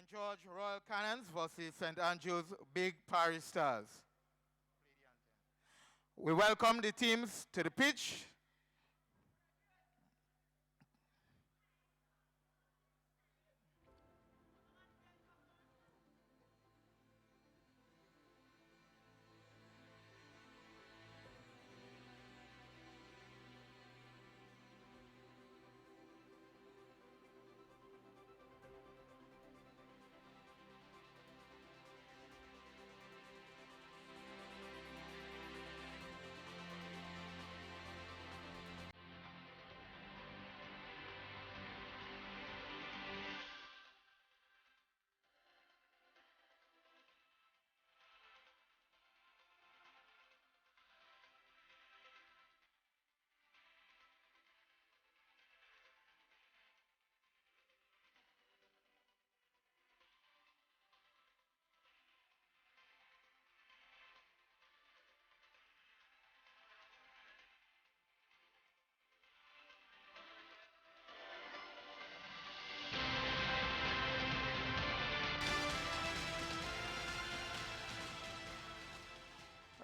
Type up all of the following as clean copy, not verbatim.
St. George Royal Cannons versus St. Andrew's Big Parish Stars. We welcome the teams to the pitch.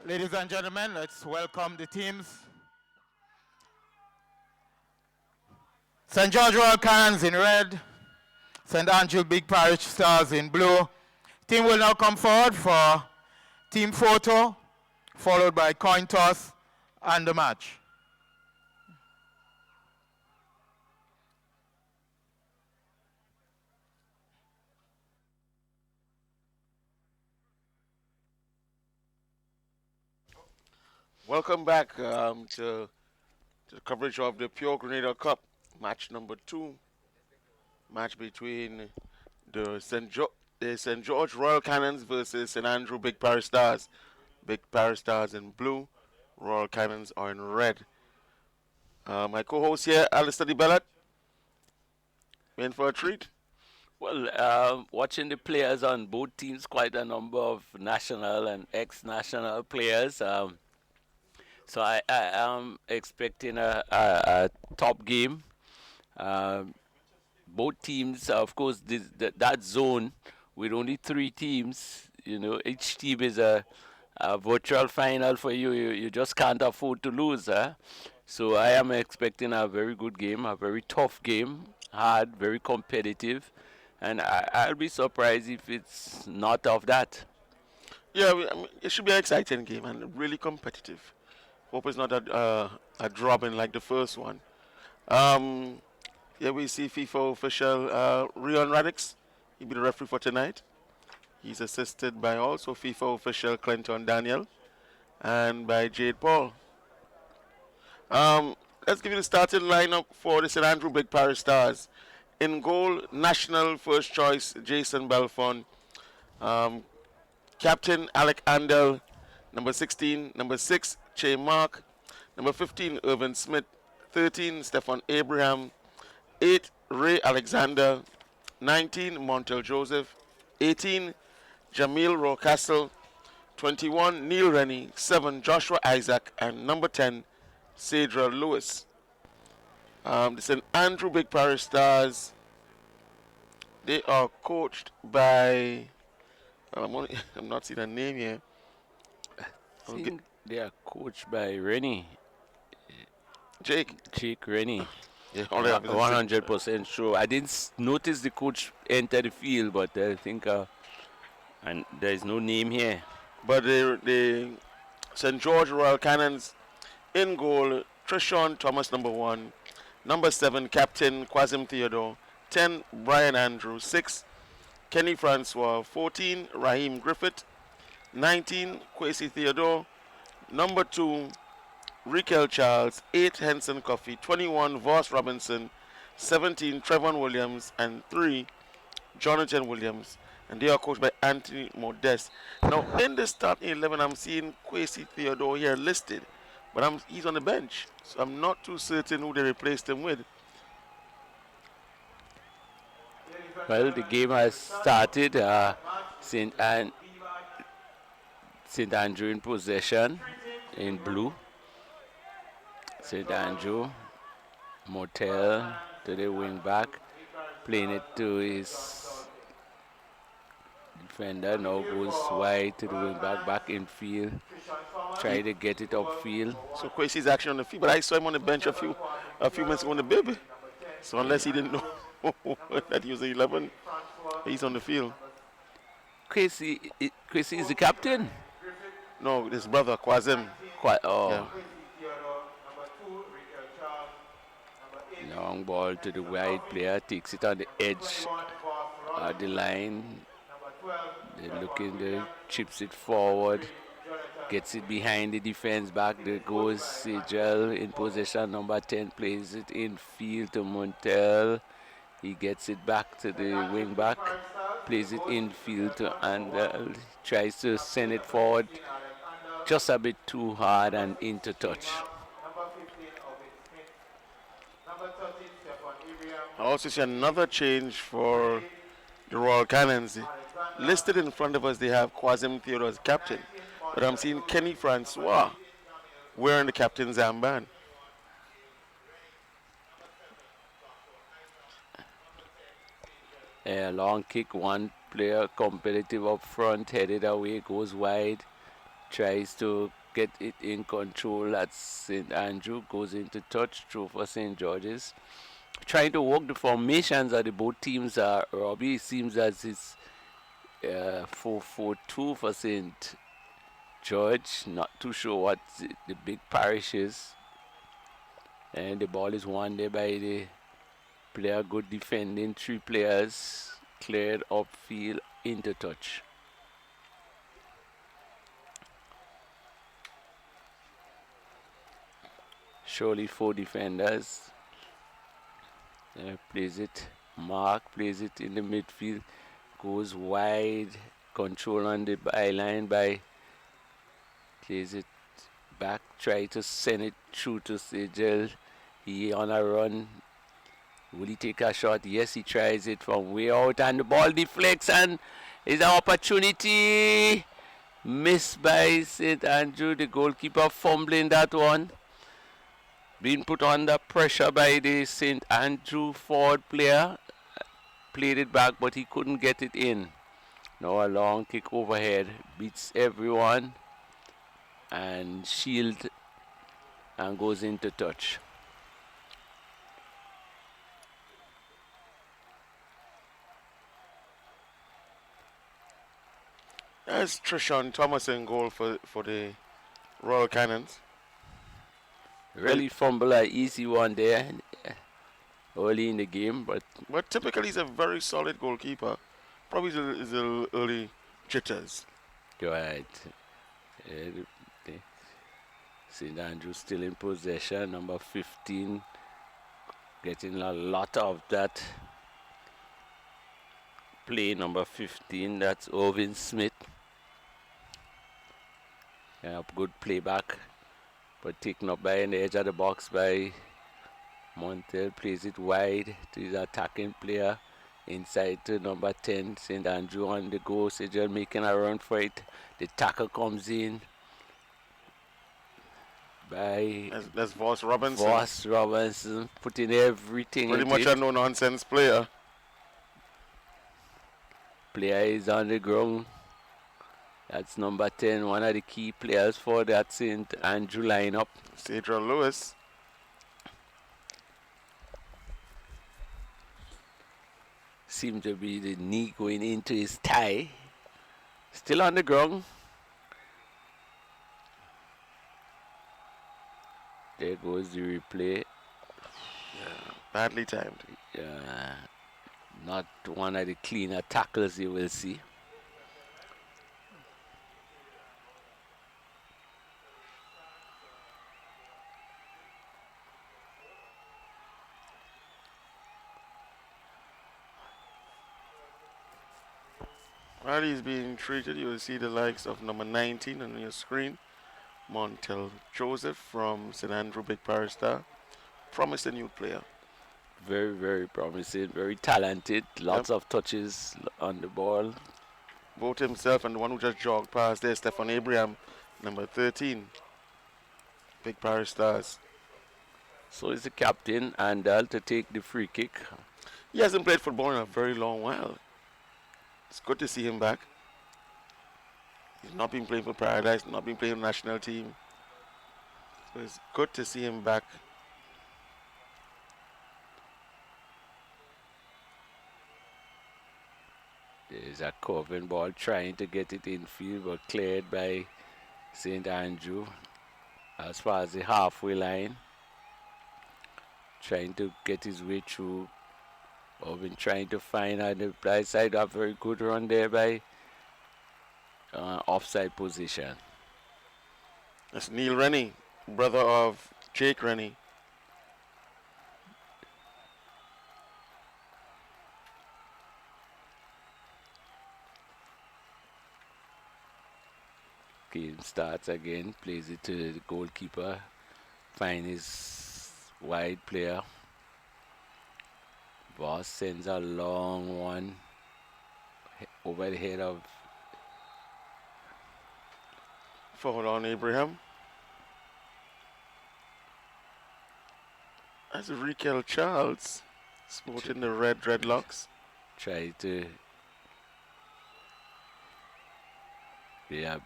Ladies and gentlemen, let's welcome the teams. St. George Royal Cannons in red, St. Andrew Big Parish Stars in blue. Team will now come forward for team photo, followed by coin toss and the match. Welcome back to the coverage of the Pure Grenada Cup, match number 2. Match between the St. George Royal Cannons versus St. Andrew Big Parish Stars. Big Parish Stars in blue, Royal Cannons are in red. My co-host here, Alistair DeBellat, in for a treat. Well, watching the players on both teams, quite a number of national and ex-national players. So I am expecting a top game. Um, Both teams, of course, that zone with only 3 teams, each team is a virtual final for you. You just can't afford to lose. Huh? So I am expecting a very good game, a very tough game, hard, very competitive. And I'll be surprised if it's not of that. Yeah, I mean, it should be an exciting game and really competitive. Hope it's not a drubbing like the first one. Um, yeah, we see FIFA official Rion Radix. He'll be the referee for tonight. He's assisted by also FIFA official Clinton Daniel and by Jade Paul. Um, let's give you the starting lineup for the St. Andrew Big Parish Stars. In goal, national first choice Jason Belfon. Um, Captain Alec Andel. Number 16, number 6, Che Mark. Number 15, Irvin Smith. 13, Stefan Abraham. 8, Ray Alexander. 19, Montel Joseph. 18, Jamil Rocastle. 21, Neil Rennie. 7, Joshua Isaac. And number 10, Cedra Lewis. The St. Andrew Big Parish Stars, they are coached by, I'm not seeing a name here. I think they are coached by Rennie, Jake. Jake Rennie. Yeah, only have his signature. 100% sure. I didn't notice the coach enter the field, but I think and there is no name here. But the St. George Royal Cannons in goal, Trishawn Thomas, number 1. Number 7, Captain Quasim Theodore. 10, Brian Andrew. 6, Kenny Francois. 14, Raheem Griffith. 19, Kwesi Theodore. Number 2, Rikel Charles. 8, Henson Coffey. 21, Voss Robinson. 17, Trevon Williams. And 3, Jonathan Williams. And they are coached by Anthony Modest. Now, in the starting 11, I'm seeing Kwesi Theodore here listed. But he's on the bench. So I'm not too certain who they replaced him with. Well, the game has started. St. Andrew in possession in blue. St. Andrew, Motel to the wing back, playing it to his defender now goes wide to the wing back in field. Try to get it upfield. So Kwesi's action on the field, but I saw him on the bench a few minutes ago on the bib. So unless he didn't know that he was 11, he's on the field. Kwesi is the captain. No, his brother Kwazim. Yeah. Long ball to the wide player, takes it on the edge of the line. They're looking, they chips it forward, gets it behind the defense back. There goes Sejel in possession. Number 10 plays it in field to Montel. He gets it back to the wing back, plays it in field to Andel. Tries to send it forward just a bit too hard and into touch. I also see another change for the Royal Cannons. Listed in front of us, they have Kwazim Theodore as captain, but I'm seeing Kenny Francois wearing the captain's armband. A long kick, one player competitive up front, headed away, goes wide, tries to get it in control at St. Andrew, goes into touch, through for St. George's. Trying to work the formations of the both teams. Robbie, it seems as it's 4-4-2 for St. George. Not too sure what the big parish is. And the ball is won there by the player, good defending, 3 players, cleared upfield into touch. Surely 4 defenders. Plays it, Mark plays it in the midfield, goes wide, control on the byline plays it back, try to send it through to Sejel. He on a run. Will he take a shot? Yes, he tries it from way out, and the ball deflects, and is an opportunity missed by St. Andrew. The goalkeeper fumbling that one. Being put under pressure by the St. Andrew forward player. Played it back, but he couldn't get it in. Now a long kick overhead. Beats everyone. And shield and goes into touch. There's Trishan Thomas in goal for the Royal Cannons. Really fumble an easy one there early in the game, but typically he's a very solid goalkeeper. Probably is a early jitters. Right. St. Andrew still in possession. Number 15 getting a lot of that play. Number 15, that's Irvin Smith. Yeah, good playback, but taken up by the edge of the box by Montel. Plays it wide to his attacking player. Inside to number 10, St. Andrew on the go. Sejel making a run for it. The tackle comes in by that's Voss Robinson. Voss Robinson putting everything pretty into much it. a no-nonsense player. Player is on the ground. That's number 10, one of the key players for that St. Andrew lineup. Cedra Lewis. Seemed to be the knee going into his thigh. Still on the ground. There goes the replay. Yeah, badly timed. Not one of the cleaner tackles you will see. While he's being treated, you will see the likes of number 19 on your screen. Montel Joseph from St. Andrew Big Parish Star. Promising youth player. Very, very promising, very talented. Lots of touches on the ball. Both himself and the one who just jogged past there, Stefan Abraham, number 13. Big Parish Stars. So is the captain, Andal, to take the free kick. He hasn't played football in a very long while. It's good to see him back. He's not been playing for Paradise, not been playing for the national team. So it's good to see him back. There's a curving ball trying to get it in field, but cleared by St. Andrew as far as the halfway line. Trying to get his way through. Been trying to find on the right side. A very good run there by offside position. That's Neil Rennie, brother of Jake Rennie. Game starts again, plays it to the goalkeeper, find his wide player. Boss sends a long one over the head of Forward on Abraham. That's Rikel Charles, sporting the red dreadlocks. try to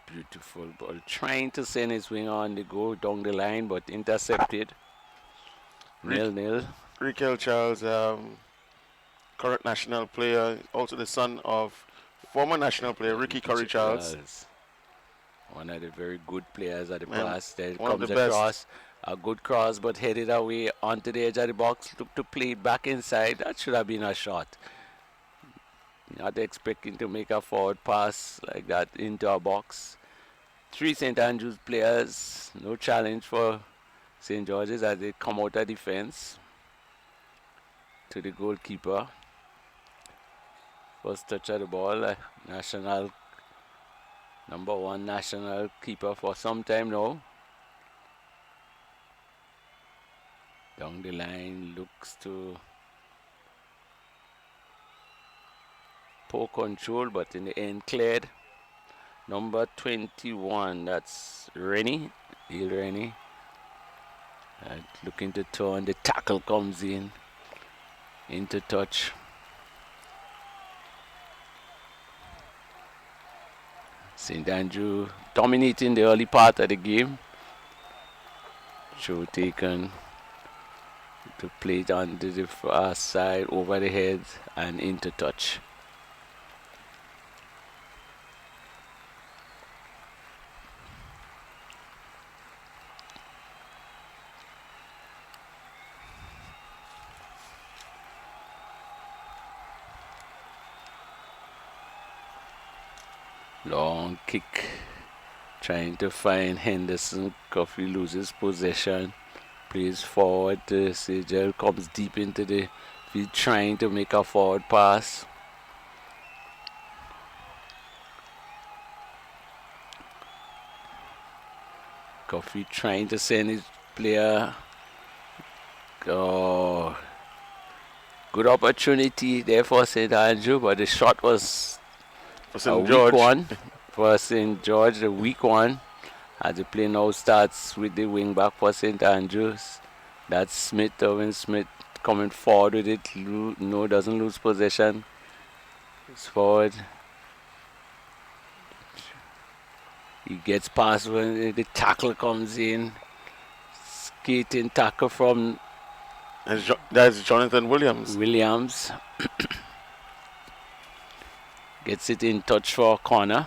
beautiful ball, trying to send his winger on the go down the line, but intercepted. 0-0. Rikel Charles, current national player, also the son of former national player Ricky Curry Charles. One of the very good players at the Man, pass. There one of comes the best. across. A good cross, but headed away onto the edge of the box. Look to play back inside. That should have been a shot. Not expecting to make a forward pass like that into a box. 3 St. Andrews players. No challenge for St. George's as they come out of defense. To the goalkeeper. First touch of the ball. National number 1 national keeper for some time now. Down the line, looks to poor control, but in the end cleared. Number 21, that's Rennie, Neil Rennie. Looking to turn, the tackle comes in, into touch. St. Andrew dominating the early part of the game. Show taken. To play it onto the far side, over the head, and into touch. Long kick, trying to find Henderson. Coffee loses possession. Plays forward to Sejel, comes deep into the field trying to make a forward pass. Coffee trying to send his player. Oh, good opportunity there for St. Andrew, but the shot was a weak one for St. George, the weak one. As the play now starts with the wing back for St. Andrews. That's Smith, Owen Smith coming forward with it. No, doesn't lose possession. It's forward. He gets past when the tackle comes in. Skating tackle from That's Jonathan Williams. Gets it in touch for a corner.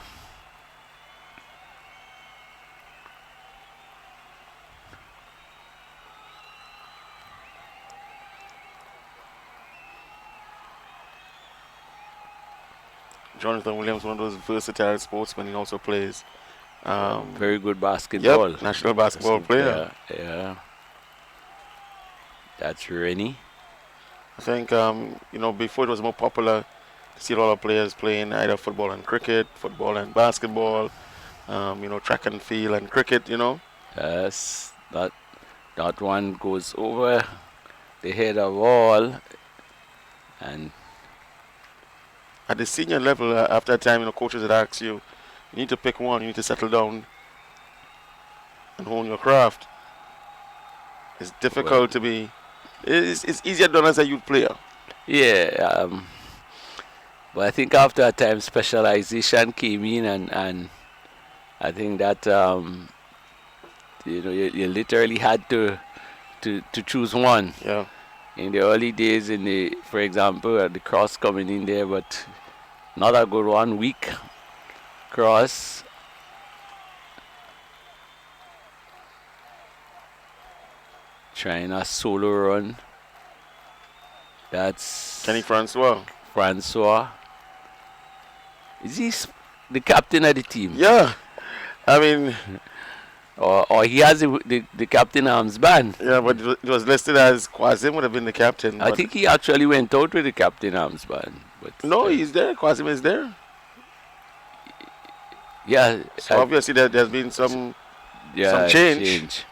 Jonathan Williams, one of those versatile sportsmen. He also plays. Very good basketball. Yep, national basketball player. Yeah. That's Rennie. I think, before it was more popular to see a lot of players playing either football and cricket, football and basketball, track and field and cricket, Yes, that one goes over the head of all. And at the senior level, after a time, coaches would ask you, you need to pick one, you need to settle down and hone your craft. It's difficult to be, it's easier done as a youth player. Yeah, but I think after a time specialization came in and I think that you literally had to choose one. Yeah. In the early days, for example, the cross coming in there, but not a good one. Weak cross. Trying a solo run. That's Kenny Francois. Francois. Is he the captain of the team? Yeah. I mean, Or he has the captain armband? yeah, but it was listed as Quasim would have been the captain. I think he actually went out with the captain armband. But no, he's there. Quasim is there. Yeah. So obviously there's been some change.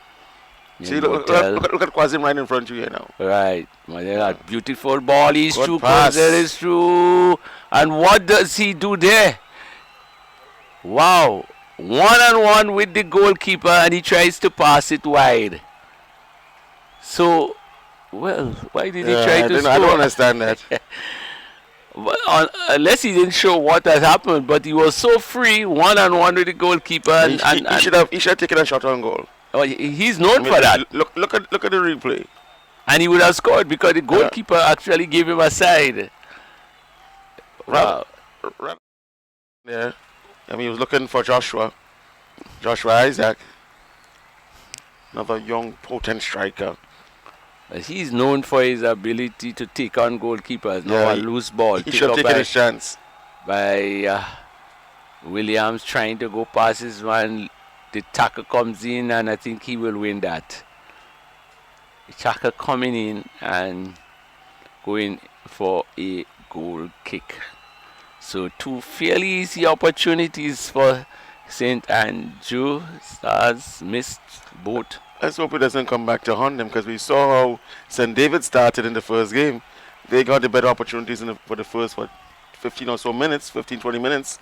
See, look at Quasim right in front of you here now. Right. That beautiful ball. He's Good through. pass. There is through. And what does he do there? Wow. One-on-one with the goalkeeper, and he tries to pass it wide. So, well, why did he try to score? I don't understand that. Well, unless he didn't show what has happened, but he was so free, one-on-one with the goalkeeper. He should have taken a shot on goal. Oh, he's known for that. Look at the replay. And he would have scored because the goalkeeper actually gave him a side. Wow. Yeah. I mean, he was looking for Joshua Isaac. Another young, potent striker. He's known for his ability to take on goalkeepers. A loose ball. He should have taken his chance. By Williams trying to go past his man. The tackle comes in, and I think he will win that. The tackle coming in and going for a goal kick. So 2 fairly easy opportunities for St. Andrew. Stars missed both. Let's hope it doesn't come back to haunt them, because we saw how St. David started in the first game. They got the better opportunities for the first 15 or so minutes, 15, 20 minutes.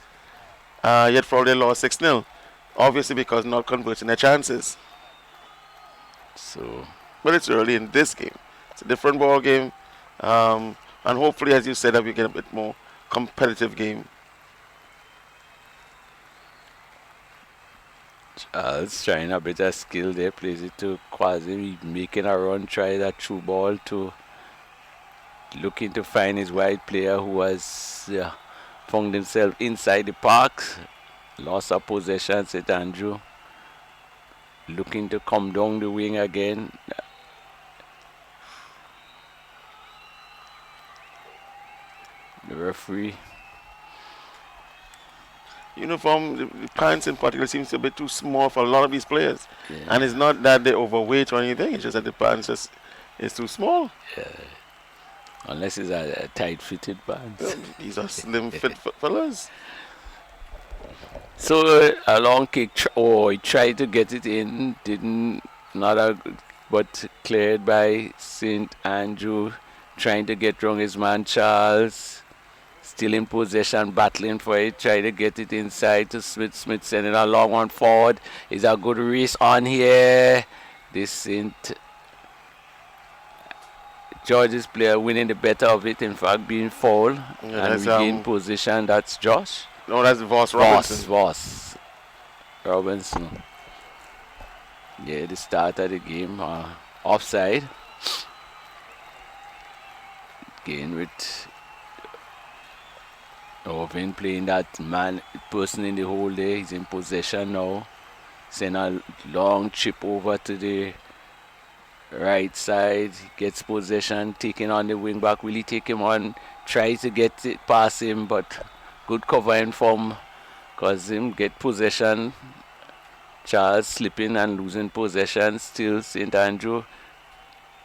Yet for all they lost 6-0. Obviously because not converting their chances. But it's early in this game. It's a different ball game. And hopefully, as you said, that we get a bit more competitive game. Charles trying a bit of skill there, plays it to Quasi, making a run, try that through ball to looking to find his wide player who has found himself inside the park. Loss of possession, St. Andrew. Looking to come down the wing again. The referee. Uniform, the pants in particular seems to be too small for a lot of these players. Yeah. And it's not that they're overweight or anything, it's just that the pants is too small. Yeah. Unless it's a tight-fitted pants. These are slim fit fellas. So a long kick, he tried to get it in, but cleared by St. Andrew, trying to get wrong his man Charles, still in possession, battling for it, trying to get it inside to Smith. Smith sending a long one forward. Is a good race on here. This St. George's player winning the better of it, in fact being fouled and regain position. That's Josh. No, that's Voss Robinson. Voss Robinson. Yeah, the start of the game. Offside. Again with Irvin playing that person in the hole there. He's in possession now. Send a long chip over to the right side. Gets possession, taking on the wing back. Will he take him on? Tries to get it past him, but good covering from him get possession. Charles slipping and losing possession. Still St. Andrew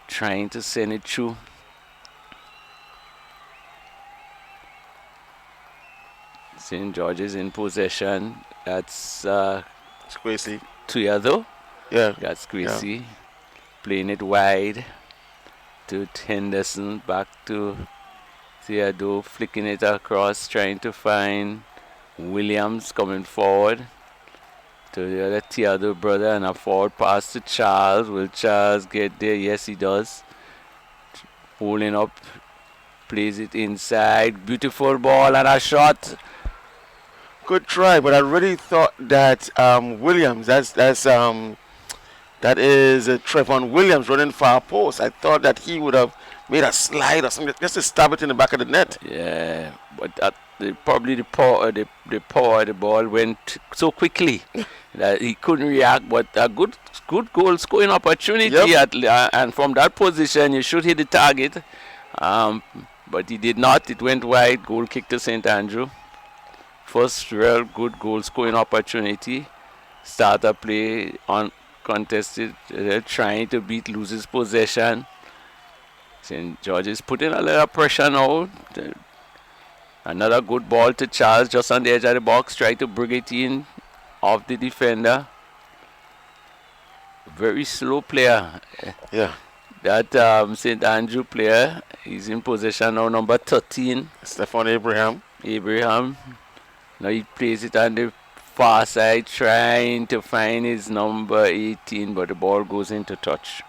trying to send it through. St. George's in possession. That's Squeezy. Tuyado. Yeah. That's Squeezy. Yeah. Playing it wide to Henderson. Back to Theodore, flicking it across, trying to find Williams coming forward to the other Theodore brother, and a forward pass to Charles. Will Charles get there? Yes, he does. Pulling up, plays it inside. Beautiful ball and a shot. Good try, but I really thought that Williams, that is Trevon Williams running far post. I thought that he would have made a slide or something just to stab it in the back of the net. Yeah, but probably the power of the ball went so quickly that he couldn't react. But a good goal scoring opportunity, Yep. and from that position you should hit the target. But he did not. It went wide. Goal kick to St. Andrew. First real good goal scoring opportunity. Starter play uncontested, trying to beat, loses possession. St. George is putting a little pressure now. Another good ball to Charles, just on the edge of the box, try to bring it in off the defender. Very slow player. Yeah. That St. Andrew player is in possession now, number 13. Stefan Abraham. Now he plays it on the far side, trying to find his number 18, but the ball goes into touch.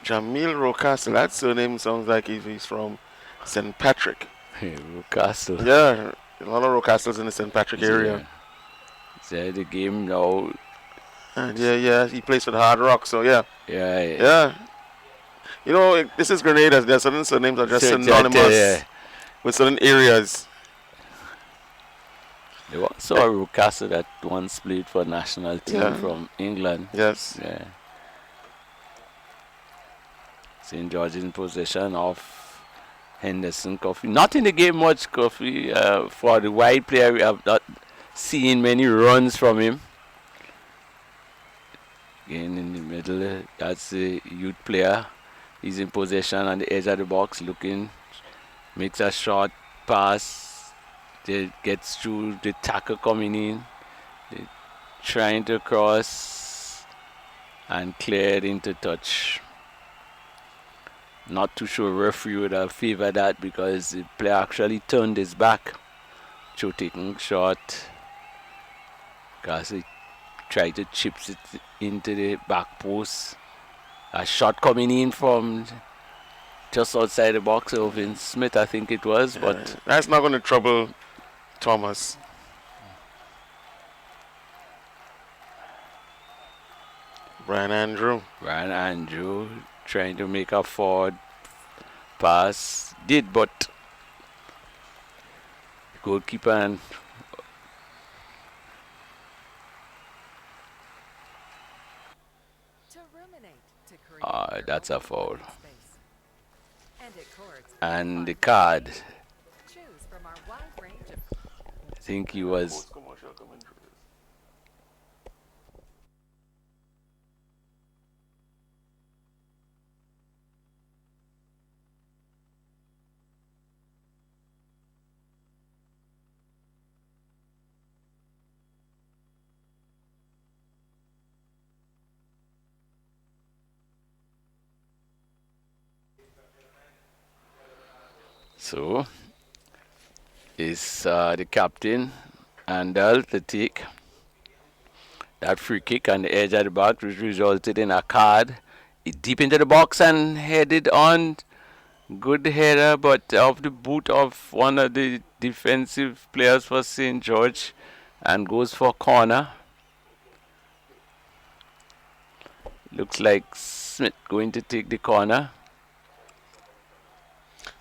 Jamil Rocastle. That surname sounds like he's from St. Patrick. Rocastle. Yeah, a lot of Rocastles in the St. Patrick area. So the game now. And yeah, he plays for the Hard Rock, so yeah. Yeah. You know, this is Grenada. There are certain surnames that are just synonymous with certain areas. There was also a Rocastle that once played for national team from England. Yes. Yeah. St. George in possession of Henderson Coffee. Not in the game much, Coffee. For the wide player, we have not seen many runs from him. Again in the middle, that's the youth player. He's in possession on the edge of the box, looking, makes a short pass. Gets through the tackle coming in. They're trying to cross and clear it into touch. Not too sure referee would have favored that because the player actually turned his back. Joe taking shot because he tried to chip it into the back post. A shot coming in from just outside the box of Vince Smith, I think it was, but that's not going to trouble Thomas. Brian Andrew trying to make a forward pass. Did, but goalkeeper and that's a foul. And the card. I think he was. So, is the captain Andal to take that free kick on the edge of the box, which resulted in a card. Deep into the box and headed on. Good header, but off the boot of one of the defensive players for St. George, and goes for corner. Looks like Smith going to take the corner.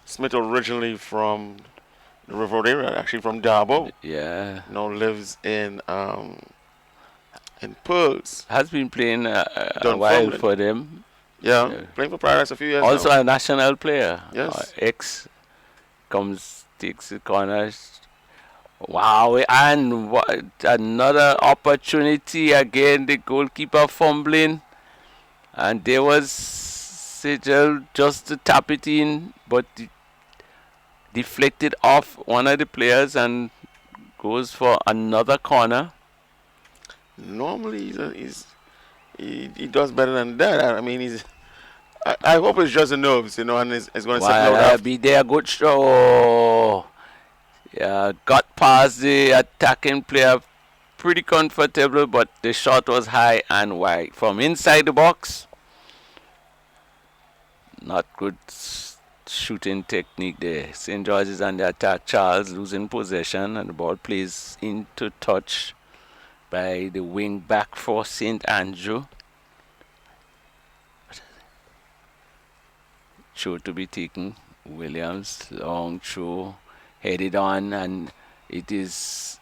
Smith originally from the River area, actually from Darbo. Yeah. Now lives in Pearls. Has been playing a while for them. Yeah, playing for Parish a few years also now. A national player. Yes. Takes the corners. Wow, and another opportunity again. The goalkeeper fumbling. And there was Sigel just to tap it in, but deflected off one of the players and goes for another corner. Normally he does better than that. I mean, I hope it's just the nerves, and it's going to settle out. Be there, good show. Yeah, got past the attacking player pretty comfortable, but the shot was high and wide from inside the box. Not good shooting technique there. St. George is on the attack. Charles losing possession, and the ball plays into touch by the wing back for St. Andrew. Throw to be taken. Williams, long throw, headed on, and it is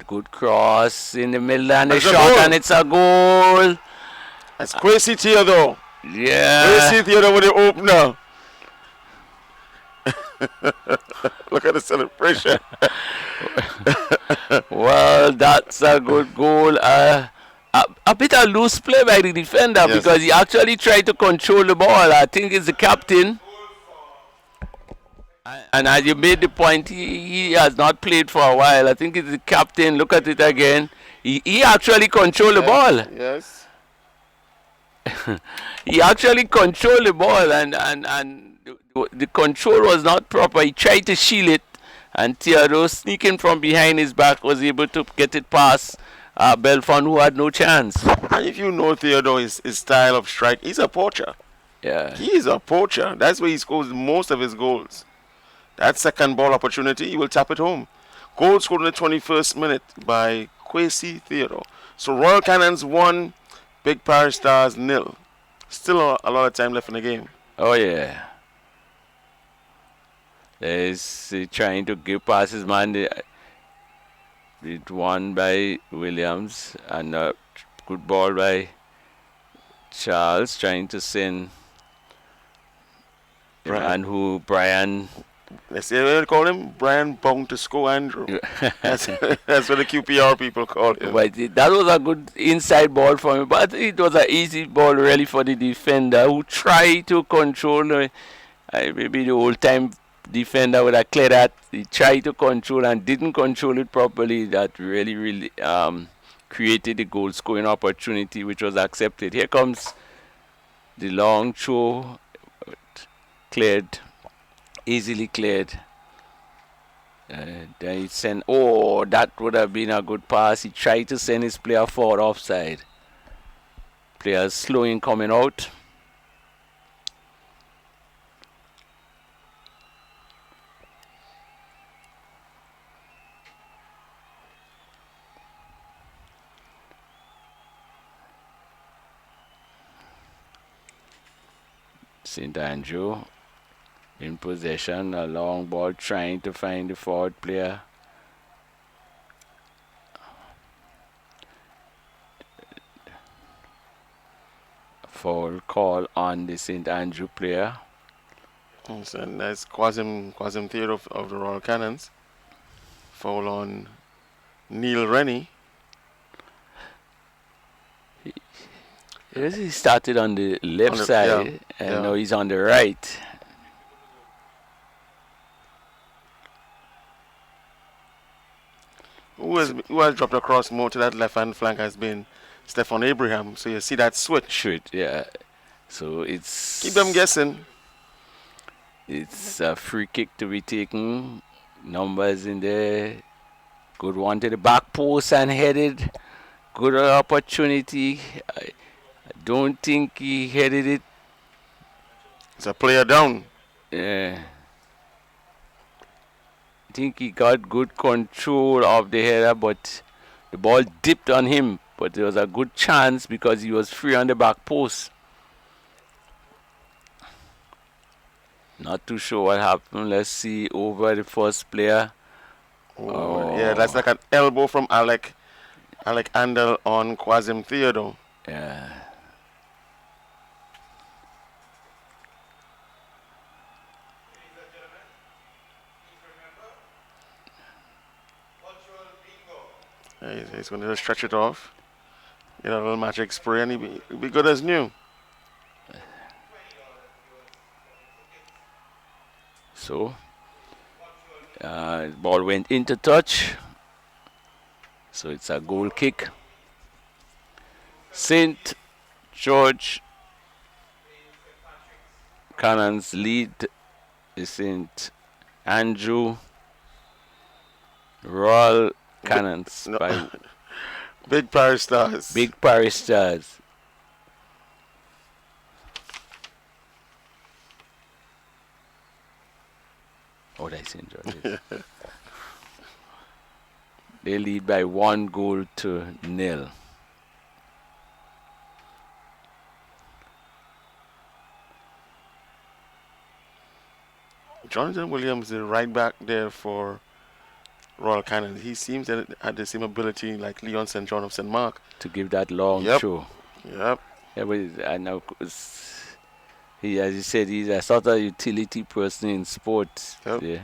good cross in the middle, and a shot, and it's a goal. That's Kwesi Theodore. Yeah. Kwesi Theodore with the opener. Look at the celebration. Well, that's a good goal. A bit of loose play by the defender, Yes. because he actually tried to control the ball. I think it's the captain. And as you made the point, he has not played for a while. I think it's the captain. Look at it again. He actually controlled the ball. Yes. He actually controlled the ball, and the control was not proper. He tried to shield it, and Theodore, sneaking from behind his back, was able to get it past Belfont, who had no chance. And if you know Theodore, his style of strike, he's a poacher. Yeah. He is a poacher. That's where he scores most of his goals. That second ball opportunity, he will tap it home. Goal scored in the 21st minute by Kwesi Theodore. So Royal Cannons 1, Big Parish Stars 0. Still a lot of time left in the game. Oh, yeah. There's trying to give past his man. It won by Williams, and a good ball by Charles, trying to send the man who Brian. Let's see what they call him, Brian Bong to score Andrew. That's what the QPR people call him. But that was a good inside ball for him, but it was an easy ball really for the defender, who tried to control. Maybe the old-time defender would have cleared that. He tried to control and didn't control it properly. That really created the goal-scoring opportunity, which was accepted. Here comes the long throw, cleared. Easily cleared. Then he sent. Oh, that would have been a good pass. He tried to send his player forward offside. Players slowing coming out. St. Andrew in possession, a long ball trying to find the forward player. Foul call on the St. Andrew player. So that's Quasim Theodore of the Royal Cannons. Foul on Neil Rennie. He started on the left side, and now he's on the right. Who has dropped across more to that left-hand flank has been Stefan Abraham. So you see that switch. Yeah. So it's... Keep them guessing. It's a free kick to be taken. Numbers in there. Good one to the back post and headed. Good opportunity. I don't think he headed it. It's a player down. Yeah. I think he got good control of the header, but the ball dipped on him. But there was a good chance because he was free on the back post. Not too sure what happened. Let's see over the first player. Oh. Yeah, that's like an elbow from Alec Andel on Quasim Theodore. Yeah. He's going to just stretch it off, get a little magic spray, and he'll be good as new. So, ball went into touch. So it's a goal kick. St. George Cannons lead the St. Andrew Royal Cannons by Big Parish Stars. Big Parish Stars. Oh, that's St. George's. They lead by 1-0. Jonathan Williams, the right back there for Royal Cannon. He seems to have the same ability like Leon St. John of St. Mark. To give that long Yep. throw. Yep. Yeah, but I know he, as you said, he's a sort of utility person in sports. Yep. Yeah.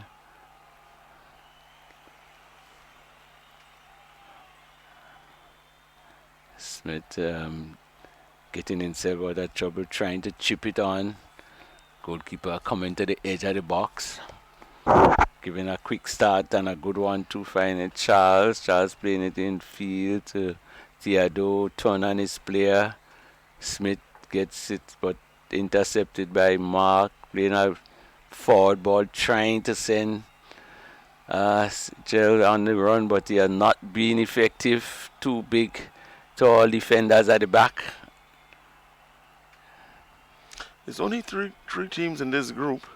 Smith getting himself out of trouble, trying to chip it on. Goalkeeper coming to the edge of the box, giving a quick start and a good one to find it. Charles playing it in field to Theodore, turn on his player. Smith gets it, but intercepted by Mark, playing a forward ball, trying to send Gerald on the run, but he has not been effective. Two big, tall defenders at the back. There's only three teams in this group.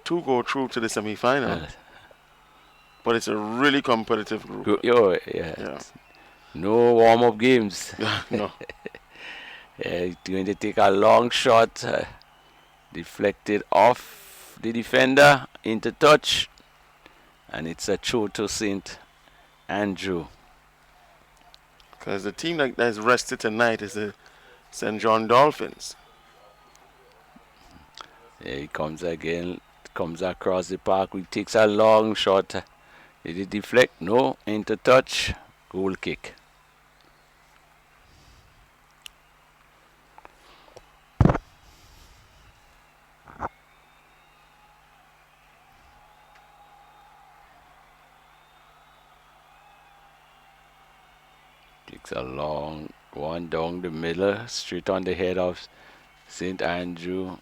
Two go through to the semi-final. But it's a really competitive group. Yeah. No warm-up games. No. He's going to take a long shot, deflected off the defender into touch, and it's a throw to St. Andrew. Because the team that is rested tonight is the St. John Dolphins. There he comes again, comes across the park. He takes a long shot. Did it deflect? No. Into touch. Goal kick. Takes a long one down the middle, straight on the head of St. Andrew.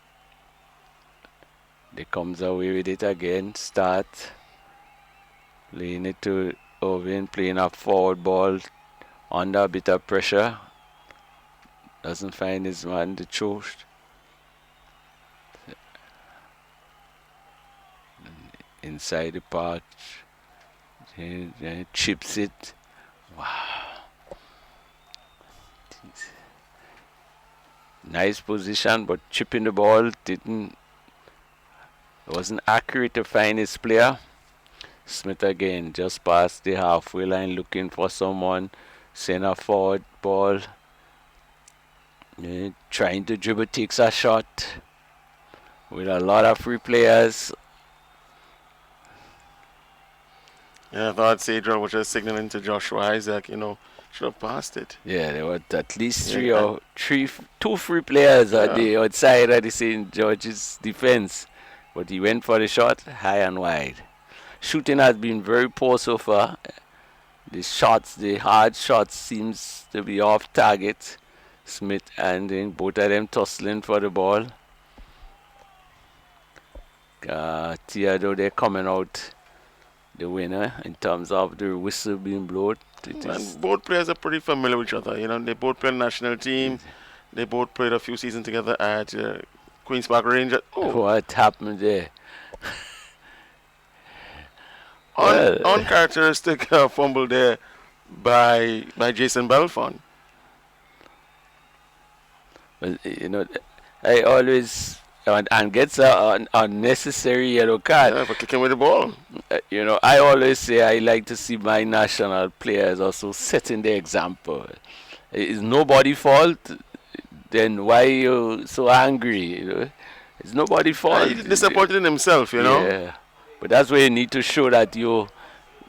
They comes away with it again. Start playing it to Owen, playing a forward ball under a bit of pressure. Doesn't find his man to throw. Inside the park, he chips it. Wow. Nice position, but chipping the ball wasn't accurate to find his player. Smith again, just past the halfway line, looking for someone. Send a forward ball. Trying to dribble, takes a shot. With a lot of free players. Yeah, I thought Cedral was just signaling to Joshua Isaac, should have passed it. Yeah, there were at least two free players at the outside of the St. George's defense. But he went for the shot, high and wide. Shooting has been very poor so far. The hard shots seems to be off target. Smith and then both of them tussling for the ball. Theodore, they're coming out the winner in terms of the whistle being blown. And both players are pretty familiar with each other. They both played national team. They both played a few seasons together at Queen's Park Rangers. Oh. What happened there? Uncharacteristic fumble there by Jason Belfont. Well, I always and gets an unnecessary yellow card. Yeah, for kicking with the ball. I always say I like to see my national players also setting the example. It's nobody's fault. Then why you so angry? It's nobody's fault. He's disappointed in himself, Yeah, but that's where you need to show that you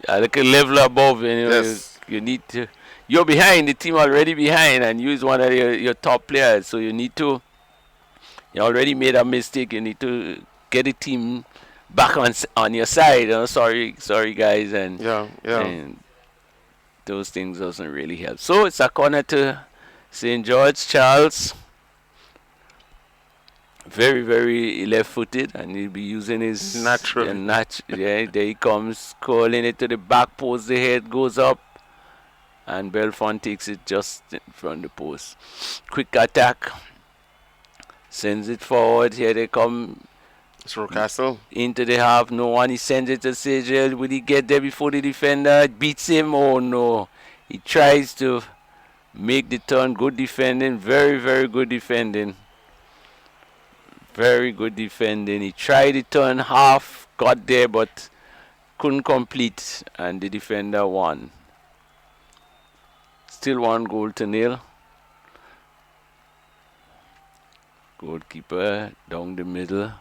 are like a level above. Yes. You need to. You're behind, the team already behind, and you is one of your top players. So you need to. You already made a mistake. You need to get the team back on your side. Sorry guys, and and those things doesn't really help. So it's a corner to St. George. Charles, very, very left-footed, and he'll be using his natural. There he comes, calling it to the back post. The head goes up, and Belfont takes it just in front of the post. Quick attack, sends it forward. Here they come. It's Rocastle. Into the half, no one. He sends it to Sejel. Will he get there before the defender beats him? Oh no. He tries to make the turn. Good defending. Very, very good defending. Very good defending. He tried the turn half, got there, but couldn't complete, and the defender won. Still 1-0. Goalkeeper down the middle.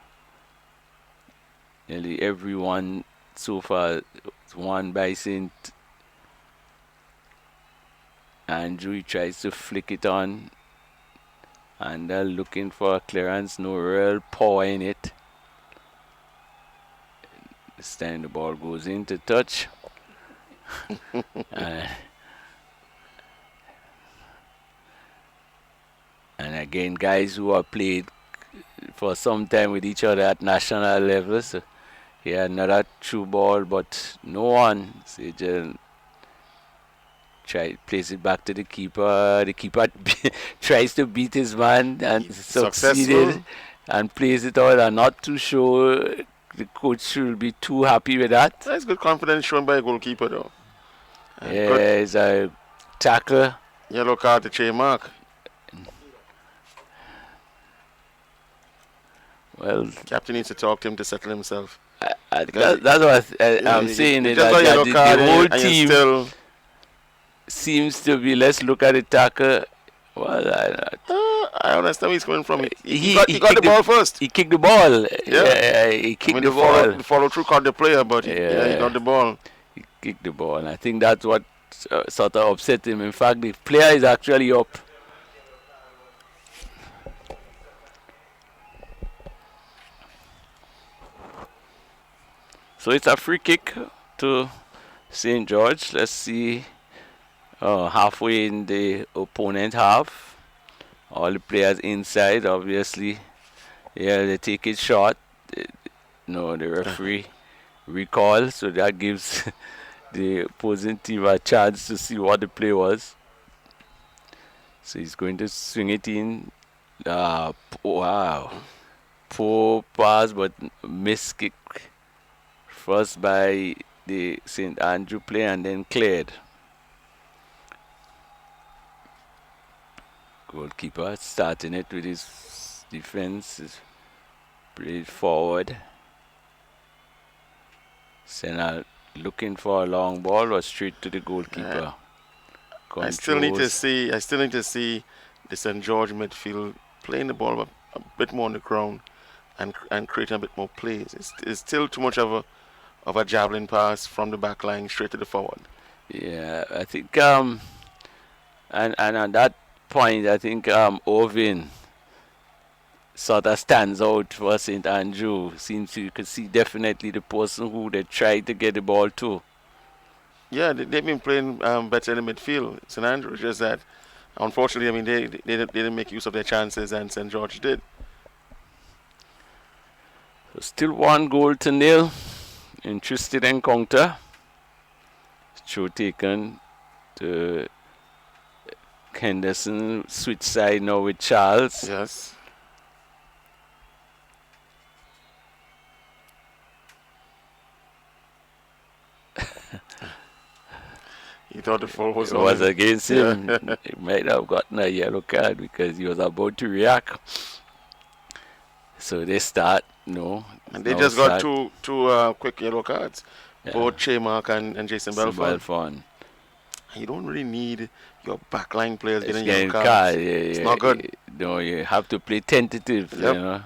Nearly everyone so far is won by St. Andrew. He tries to flick it on, and they're looking for a clearance. No real power in it. This time the ball goes into touch. And again, guys who have played for some time with each other at national level. So yeah, another true ball, but no one. Sejel plays it back to the keeper. The keeper tries to beat his man and succeeded and plays it out. I'm not too sure the coach should be too happy with that. That's good confidence shown by a goalkeeper, though. Yeah, it's a tackle. Yellow card to Che Mark. Well, Captain needs to talk to him to settle himself. that's what I'm saying. Just That yellow card the whole and team still seems to be, let's look at the tackle. Well, I understand where he's coming from. He he got the kicked ball first. He kicked the ball. Yeah. He kicked the ball. The follow through caught the player, but he got the ball. He kicked the ball. And I think that's what sort of upset him. In fact, the player is actually up. So it's a free kick to St. George. Let's see. Halfway in the opponent half. All the players inside, obviously. Yeah, they take it short. No, the referee recall. So that gives the opposing team a chance to see what the play was. So he's going to swing it in. Wow. Poor pass, but missed kick. First by the St. Andrew player and then cleared. Goalkeeper starting it with his defense. Played forward. Senna looking for a long ball or straight to the goalkeeper. I still need to see the St. George midfield playing the ball a bit more on the ground and creating a bit more plays. It's still too much of a javelin pass from the back line straight to the forward. Yeah, I think and on that point, I think Ovin sort of stands out for St. Andrew. Seems you could see definitely the person who they tried to get the ball to. Yeah, they've been playing better in the midfield, St. Andrew. Just that, unfortunately, I mean, they didn't make use of their chances, and St. George did. So still 1-0. Interested encounter. Throw taken to Henderson. Switch side now with Charles. Yes. He thought the foul was against him. He might have gotten a yellow card because he was about to react. So they start, no. And they just got two quick yellow cards. Yeah. Both Che Mark and Jason Belfon. You don't really need your backline players getting yellow cards. It's not good. No, you have to play tentative, yep. You know.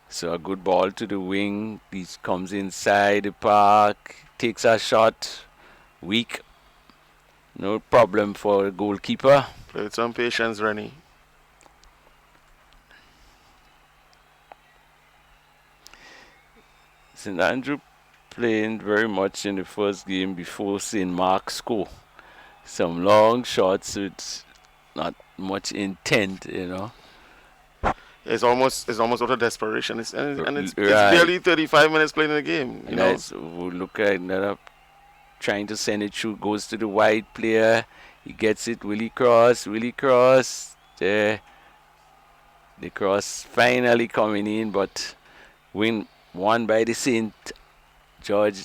So a good ball to the wing. He comes inside the park, takes a shot, weak. No problem for a goalkeeper. Play with some patience, Rennie. St. Andrew playing very much in the first game before St. Mark's score. Some long shots with not much intent, you know. It's almost out of desperation. It's barely 35 minutes playing in the game. You know? So we'll look at another. Trying to send it through, goes to the wide player. He gets it. Willie cross. There. The cross finally coming in, but win won by the St. George.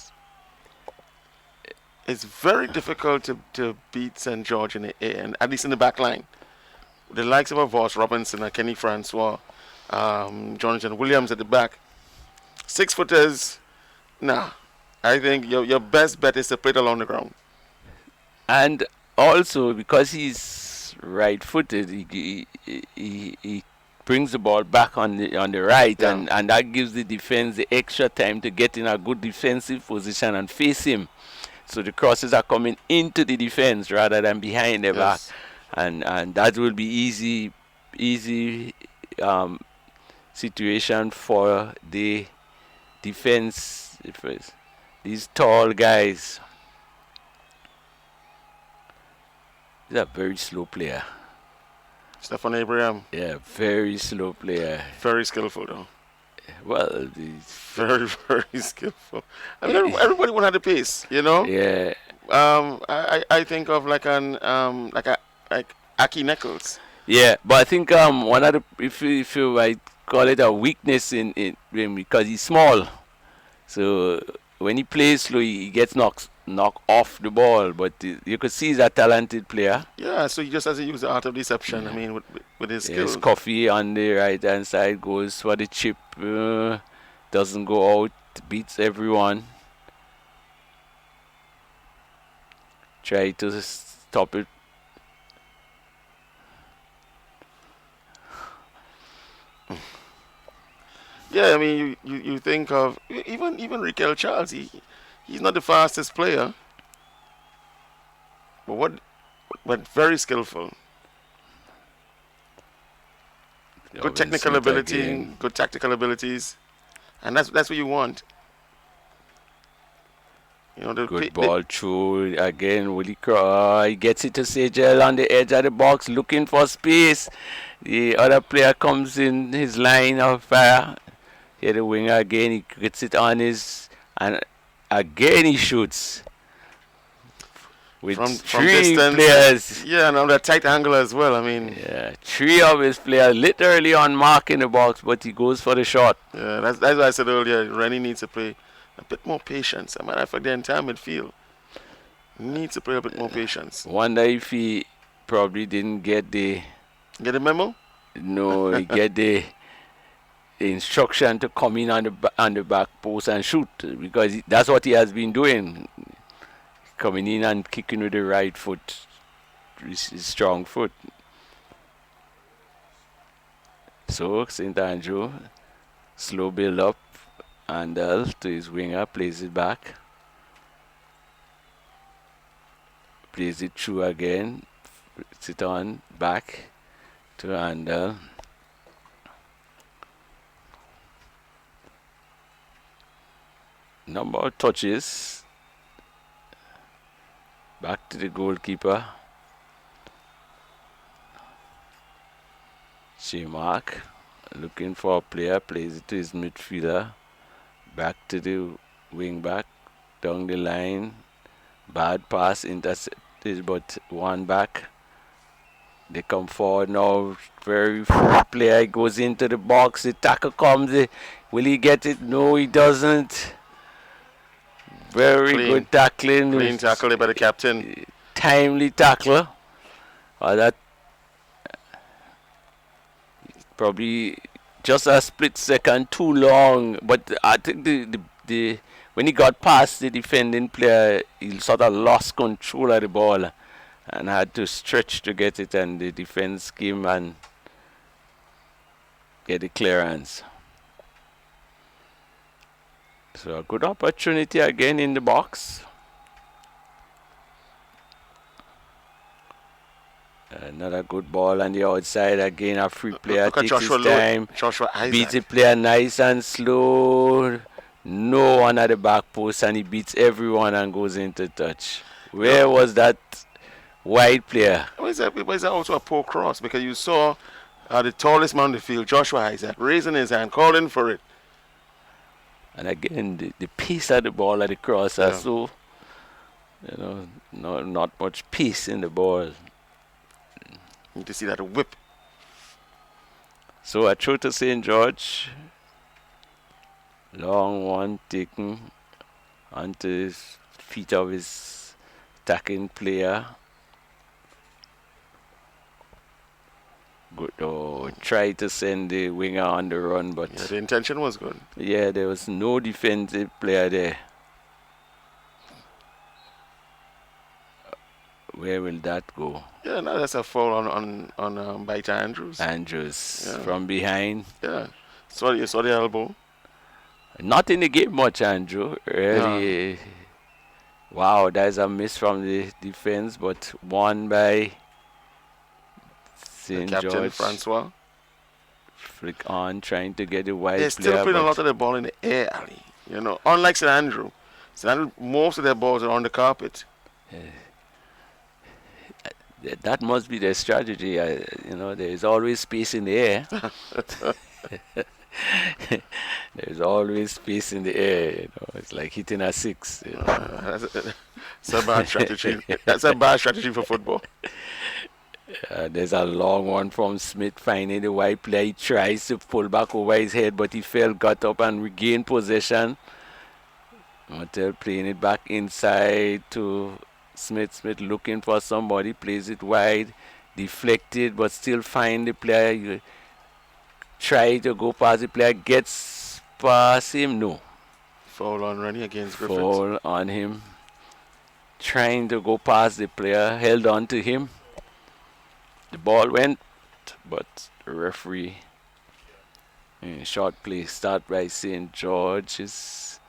It's very difficult to beat St. George in the air, and at least in the back line. The likes of Voss Robinson and Kenny Francois, Jonathan Williams at the back. 6-footers, nah. I think your best bet is to play it along the ground. And also, because he's right-footed, he brings the ball back on the right, Yeah. and that gives the defense the extra time to get in a good defensive position and face him. So the crosses are coming into the defense rather than behind the back, Yes. and that will be easy situation for the defense. These tall guys. He's a very slow player. Stefan Abraham, Yeah, very slow player. very skillful though. Well, he's Very, very skillful. I mean, everybody will have the pace, you know. yeah. I think of like Aki Nichols. Yeah, but I think one of the if you might call it a weakness in him because he's small, so when he plays slow, he gets knocked off the ball. But you could see he's a talented player. Yeah, so he just has to use the art of deception. I mean, with his skills. Yes, Coffee on the right hand side goes for the chip, doesn't go out, beats everyone. Try to stop it. Yeah, I mean, you think of even Raquel Charles. He's not the fastest player, but very skillful. Good technical ability, Again. good tactical abilities, and that's what you want. You know, Good ball through again. Willie he gets it to Sajel on the edge of the box, looking for space. The other player comes in his line of fire. Here the winger again. He gets it on his, and again he shoots. With from three distance. players. Yeah, and on that tight angle as well. I mean, Yeah, three of his players literally on mark in the box, but he goes for the shot. yeah, that's what I said earlier. Rennie needs to play a bit more patience. I mean, I for the entire midfield needs to play a bit more patience. Wonder if he probably didn't get the Get the memo? he get the instruction to come in on the back post and shoot because that's what he has been doing, coming in and kicking with the right foot, his strong foot. So St. Andrew, slow build up, Handel to his winger, plays it back, plays it through again, puts it on back to Handel. Number of touches. Back to the goalkeeper. Mark looking for a player, plays it to his midfielder. Back to the wing back, down the line. Bad pass, intercepted, but one back. They come forward now. Very free player goes into the box. The tackle comes. Will he get it? No, he doesn't. Very good tackling. Clean tackle by the captain. Timely tackle. That probably just a split second too long. But I think the when he got past the defending player, he sort of lost control of the ball and had to stretch to get it, and the defense came and get the clearance. So a good opportunity again in the box. Another good ball on the outside. Again, a free player Look at takes his time. Joshua Isaac. Beats the player nice and slow. No one at the back post, and he beats everyone and goes into touch. Where was that wide player? Was that also a poor cross? Because you saw the tallest man on the field, Joshua Isaac, raising his hand, calling for it. And again, the pace of the ball at the cross are so, not much pace in the ball. You need to see that whip. So a throw to St. George. Long one taken onto his feet of his attacking player. Good. Oh, try to send the winger on the run, but Yeah, the intention was good. yeah, there was no defensive player there. Where will that go? Yeah, no, that's a foul on Baita Andrews. Andrews Yeah. from behind. Yeah. You saw the elbow. Not in the game much, Andrew. Really. Wow, there's a miss from the defense, but won by The St. captain, George. Francois. Flick on, trying to get a wide They're still player, putting a but lot of the ball in the air, Ali. You know, unlike St. Andrew. St. Andrew, most of their balls are on the carpet. that must be their strategy. There is always space in the air. There's always space in the air. It's like hitting a six. That's a bad strategy. That's a bad strategy for football. There's a long one from Smith finding the wide player. He tries to pull back over his head, but he fell, got up and regained possession. Martel playing it back inside to Smith. Smith looking for somebody, plays it wide, deflected, but still find the player. You try to go past the player, gets past him. No. Foul on Rennie against Griffiths. Foul on him. Trying to go past the player, held on to him. The ball went, but the referee. Short play start by St. George's.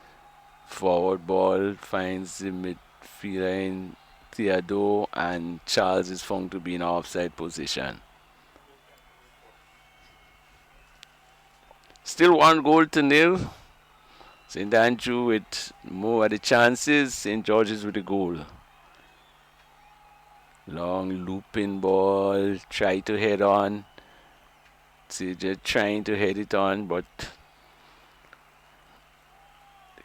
Forward ball finds the midfielder in Theodore, and Charles is found to be in offside position. Still 1-0. St. Andrew with more of the chances. St. George's with the goal. Long looping ball, try to head on. CJ trying to head it on, but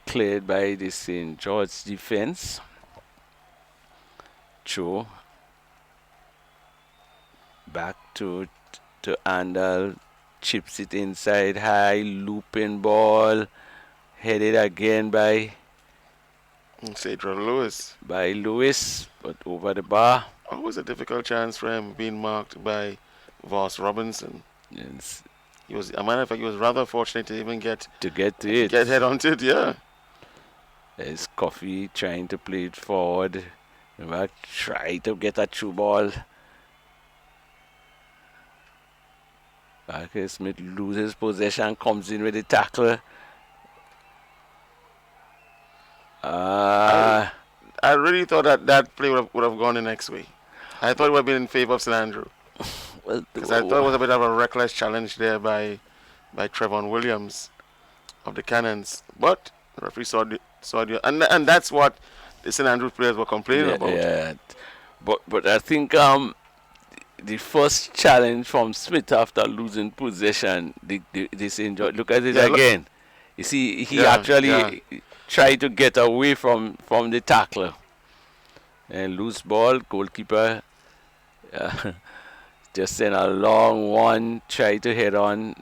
cleared by the St. George defense. Throw back to Andal, chips it inside high, looping ball, headed again by Cedric Lewis. By Lewis, but over the bar. Always a difficult chance for him, being marked by Voss Robinson. Yes. He was, a matter of fact, he was rather fortunate to even get to it. Get head onto it, yeah. There's Coffee trying to play it forward. Try to get a through ball. Parker Smith loses possession, comes in with the tackle. I really thought that play would have gone the next way. I thought it would have been in favor of St. Andrew. Because I thought it was a bit of a reckless challenge there by Trevon Williams of the Cannons. But the referee saw the and that's what the St. Andrew players were complaining about. Yeah, but I think the first challenge from Smith after losing possession, they St. George, look at it again. You see, he actually tried to get away from the tackler. And loose ball, goalkeeper just sent a long one, try to head on,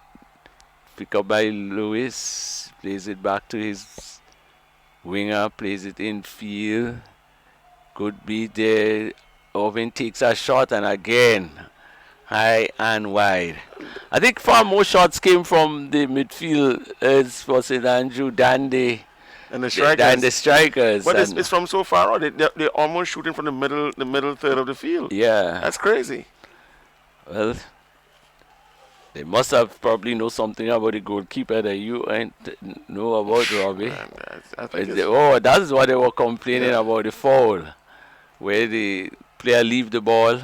pick up by Lewis, plays it back to his winger, plays it in field. Could be there. Owen takes a shot, and again, high and wide. I think far more shots came from the midfield as for St. Andrew than the strikers. But it's from so far out. They're almost shooting from the middle third of the field. Yeah. That's crazy. Well, they must have probably know something about the goalkeeper that you ain't know about, Robbie. That's what they were complaining about, the foul, where the player leave the ball.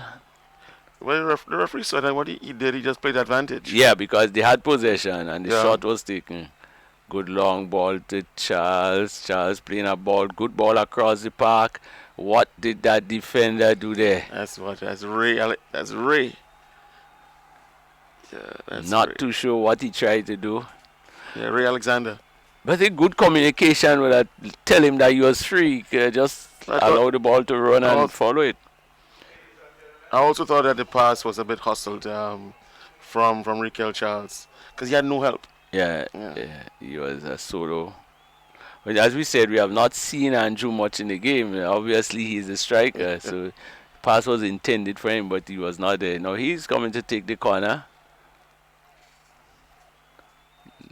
Well, the referee saw that what he did, he just played advantage. Yeah, because they had possession and the shot was taken. Good long ball to Charles. Charles playing a ball, good ball across the park. What did that defender do there? That's Ray. That's Ray. Yeah, that's Not Ray. too sure what he tried to do. Yeah, Ray Alexander. But a good communication with that. Tell him that he was free. Just allow the ball to run and follow it. I also thought that the pass was a bit hustled from Raquel Charles because he had no help. Yeah, Yeah. yeah, he was a solo. But as we said, we have not seen Andrew much in the game. Obviously, he's a striker, so pass was intended for him, but he was not there. Now he's coming to take the corner.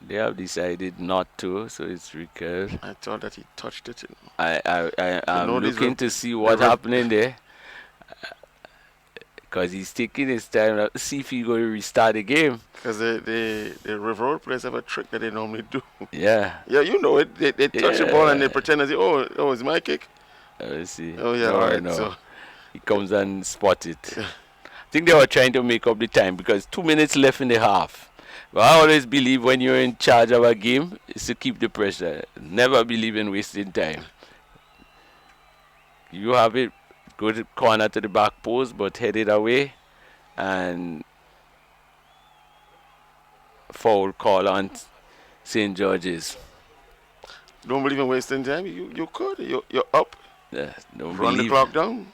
They have decided not to, so it's recurred. I thought that he touched it. I'm These looking to see the what's happening there. Because he's taking his time to see if he's going to restart the game. because the river players have a trick that they normally do. Yeah. Yeah, you know it. They touch the ball and they Yeah. pretend as if, oh, it's my kick. Let's see. Oh yeah, all No, right. no. So He comes and spot it. I think they were trying to make up the time because 2 minutes left in the half. But I always believe when you're in charge of a game is to keep the pressure. Never believe in wasting time. You have it, go to corner to the back post, but head it away and foul call on St. George's. don't believe in wasting time. You could. You're up. Don't Run the believe. clock down.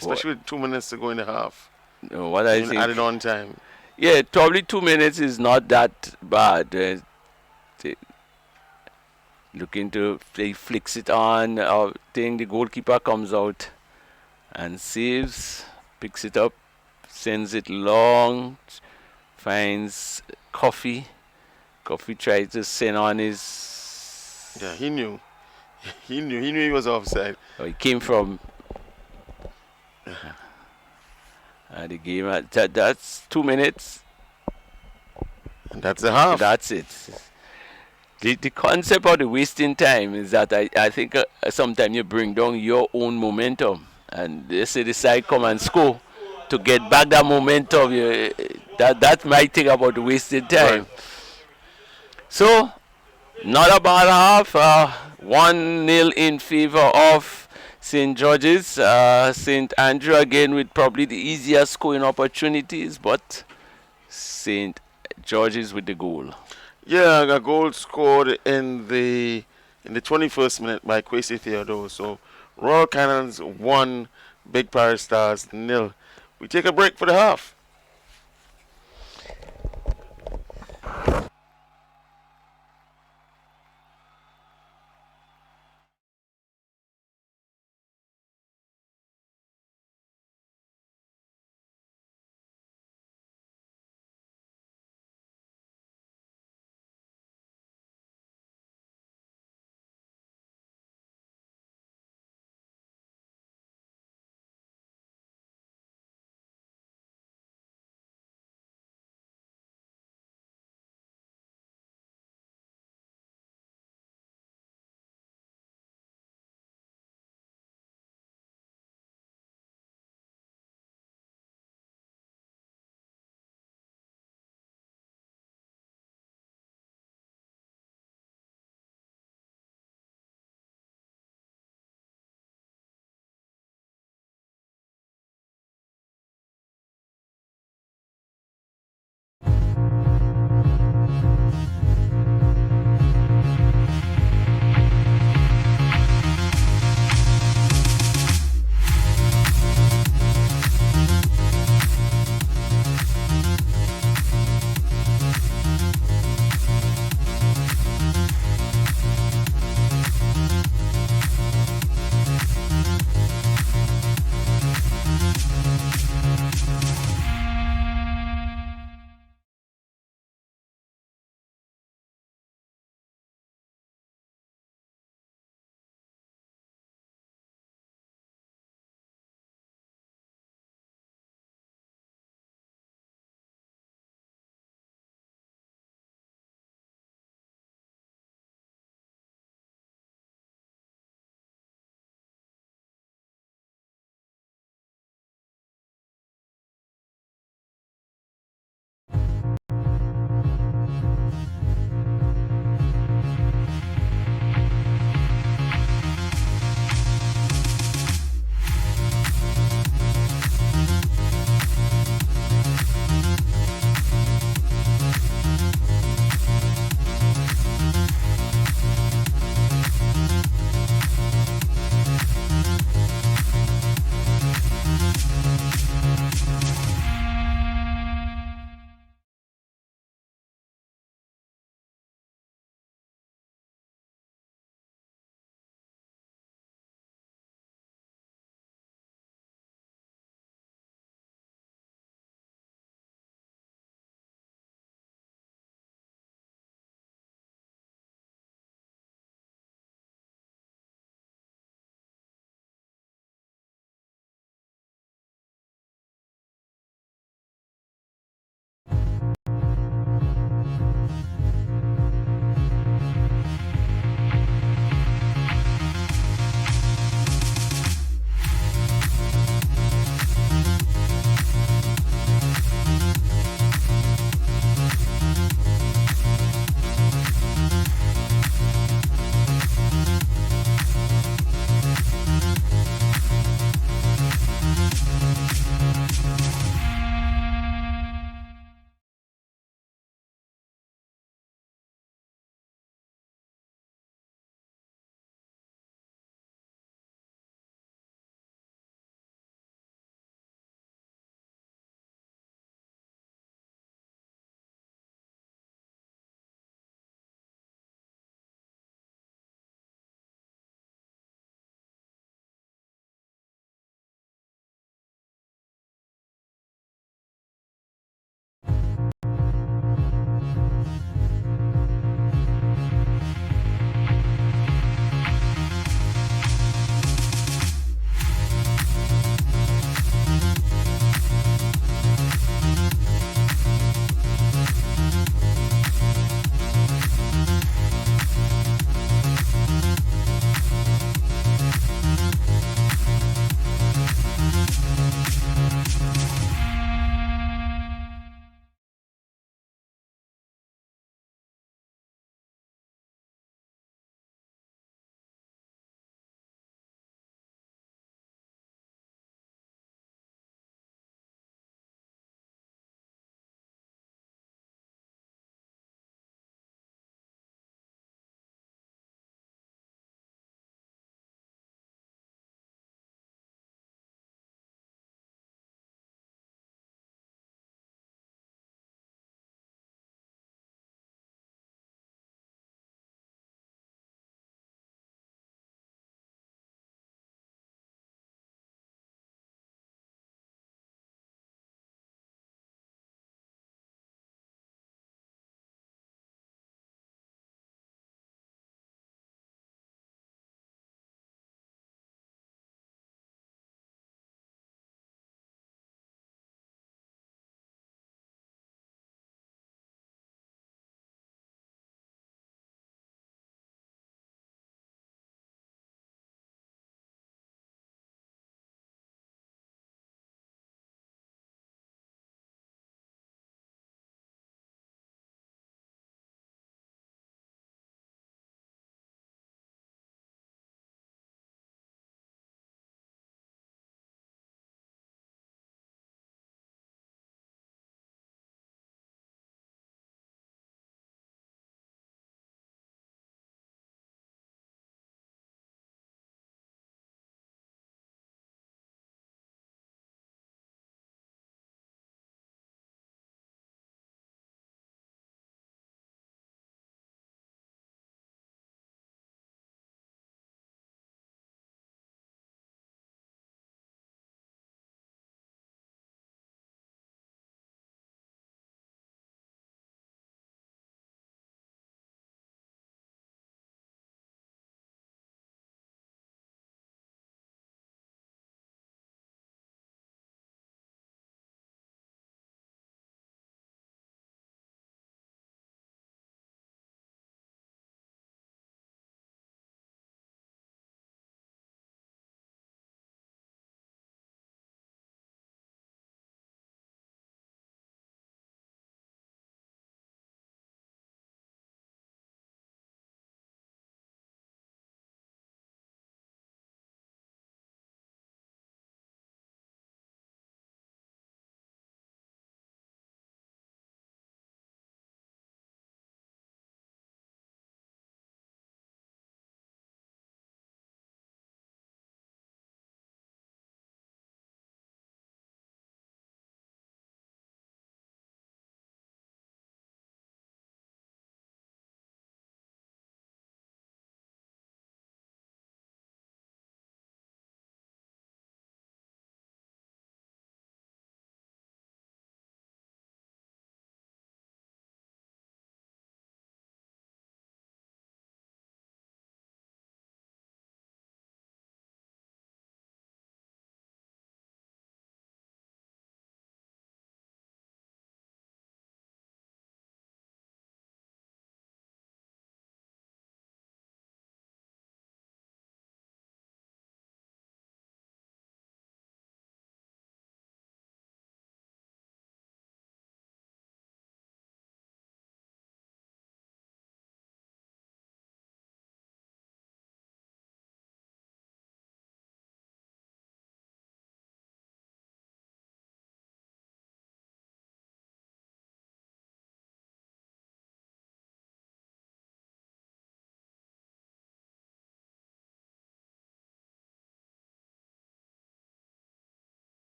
What, Especially with 2 minutes to go in the half. no, what I Even think. added on time. Yeah, probably 2 minutes is not that bad. Looking to he flicks it on. Thing the goalkeeper comes out and saves, picks it up, sends it long, finds Coffee. Coffee tries to send on his. Yeah, he knew. He knew. He knew he was offside. He came from the game. That's 2 minutes. And that's the half. That's it. The concept of the wasting time is that I think sometimes you bring down your own momentum. And they say the side come and score to get back that momentum. That's my thing about the wasting time. Right. So, not a bad half. 1-0 in favor of St. George's. St. Andrew again with probably the easier scoring opportunities, but St. George's with the goal. Yeah, a goal scored in the 21st minute by Kwesi Theodore. So Royal Cannons 1, Big Parish Stars 0. We take a break for the half.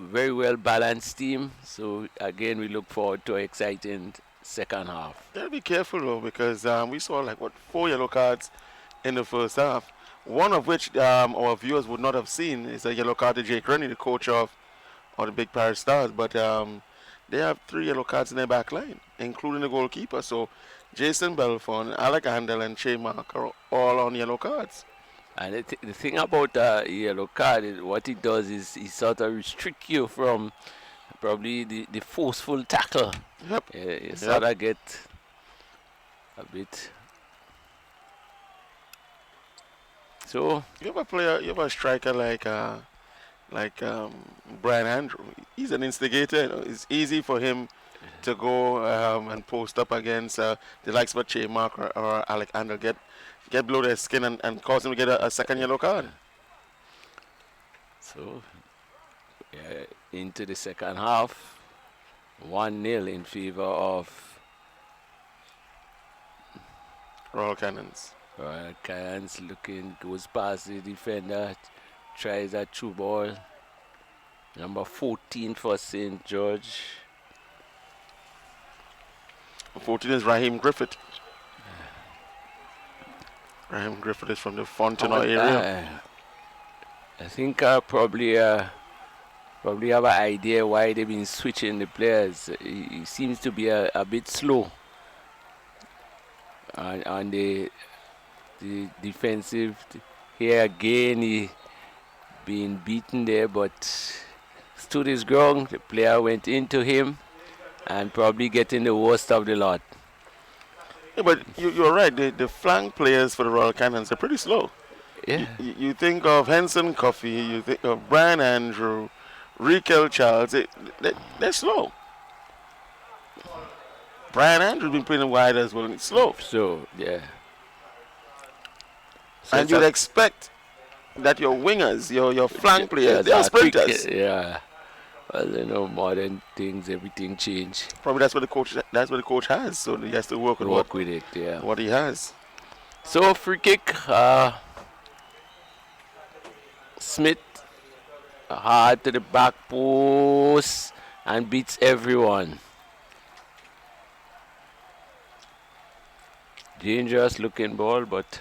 very well balanced team. So again, we look forward to an exciting second half. Gotta be careful though, because we saw like what 4 yellow cards in the first half. One of which our viewers would not have seen is a yellow card to Jake Rennie, the coach of the Big Parish Stars. But they have 3 yellow cards in their back line, including the goalkeeper. So Jason Belfon, Alec Handel, and Che Mark are all on yellow cards. And the thing about a yellow card is what it does is it sort of restrict you from probably the forceful tackle. Yep. You sort of get a bit. So You have a striker like Brian Andrew. He's an instigator. You know. It's easy for him to go and post up against the likes of Che Mark or Alec Handel, get below their skin and cause him to get a second yellow card. So, yeah, into the second half, 1-0 in favor of Royal Cannons. Royal Cannons. Goes past the defender, tries a through ball. Number 14 for St. George. 14 is Raheem Griffith. Raheem Griffith is from the Fontenoy area. I think probably have an idea why they've been switching the players. He seems to be a bit slow on the defensive. Here again, he being beaten there, but stood his ground. The player went into him and probably getting the worst of the lot. Yeah, but you're right. The flank players for the Royal Cannons are pretty slow. Yeah. You think of Henson Coffey, you think of Brian Andrew, Rikel Charles. They're slow. Brian Andrew's been playing wide as well, and it's slow. So, yeah. So and you'd expect that your wingers, your flank players, they are sprinters. Yeah. Well, you know, modern things, everything change. Probably that's what the coach has. So he has to work with it, yeah. What he has. So free kick, Smith hard to the back post and beats everyone. Dangerous looking ball, but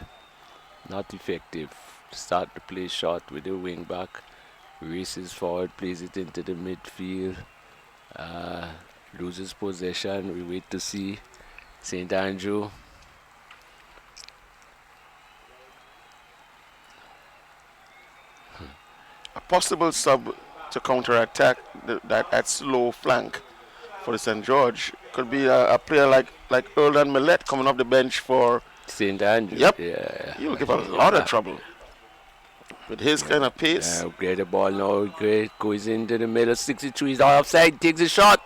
not effective. Start to play short with the wing back. Races forward, plays it into the midfield. Loses possession. We wait to see St. Andrew. A possible sub to counter-attack that slow flank for the St. George could be a player like Erlan Millet coming off the bench for St. Andrew. Yep. Yeah. He will give a lot of trouble. With his kind of pace. Great the ball now. Great goes into the middle. 63 is offside. Takes a shot.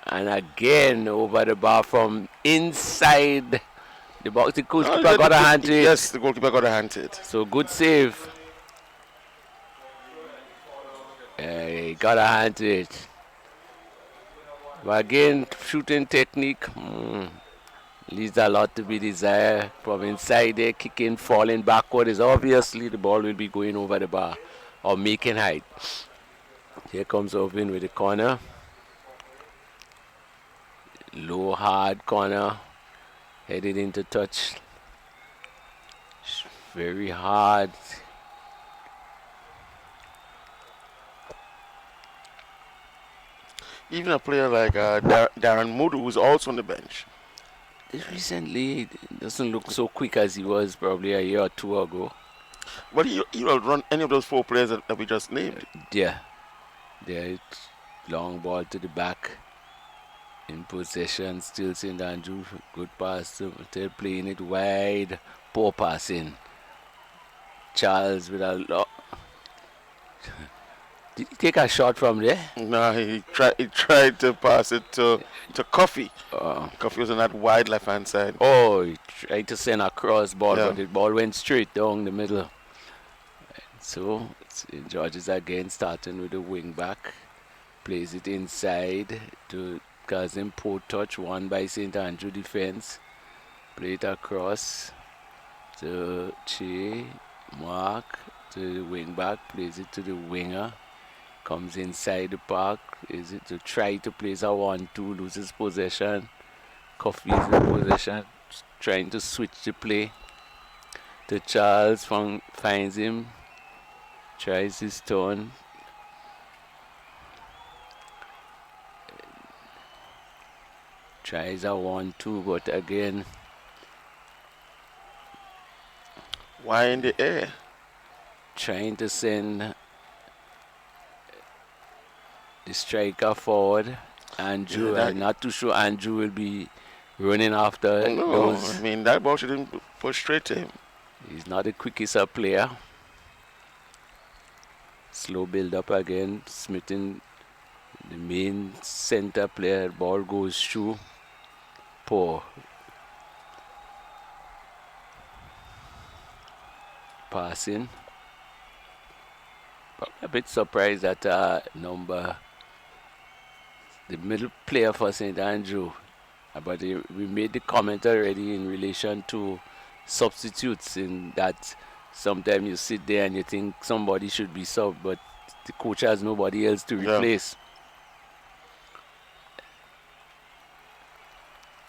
And again over the bar from inside the box. The goalkeeper got a hand to it. Yes, the goalkeeper got a hand to it. So good save. He got a hand to it. But again, shooting technique. Leaves a lot to be desired. From inside there, kicking, falling backward is obviously the ball will be going over the bar or making height. Here comes Irvin with the corner. Low, hard corner. Headed into touch. Very hard. Even a player like Darren Moodoo, who's also on the bench. Recently, it doesn't look so quick as he was probably a year or two ago. But he will run any of those 4 players that we just named. Yeah. There, long ball to the back. In possession, still St. Andrew. Good pass. They're playing it wide. Poor passing. Charles with a lot. Did he take a shot from there? No, he tried to pass it to Coffey. Coffey was on that wide left-hand side. Oh, he tried to send a cross ball, Yeah. but the ball went straight down the middle. So, St. George's again starting with the wing back. Plays it inside to Kazim poor touch, won by St. Andrew defense. Play it across to Che, Mark to the wing back, plays it to the winger. Comes inside the park. Is it to try to place a 1-2, loses possession. Coffee's in possession, trying to switch the play to Charles. Finds him, tries his turn. Tries a 1-2, but again. Why in the air? Trying to send the striker forward. Andrew, I'm not too sure Andrew will be running after those. I mean, that ball shouldn't push straight to him. He's not the quickest player. Slow build up again. Smitten, the main center player. Ball goes through. Poor. Passing. But a bit surprised that the middle player for St. Andrew. But we made the comment already in relation to substitutes, in that sometimes you sit there and you think somebody should be subbed, but the coach has nobody else to replace.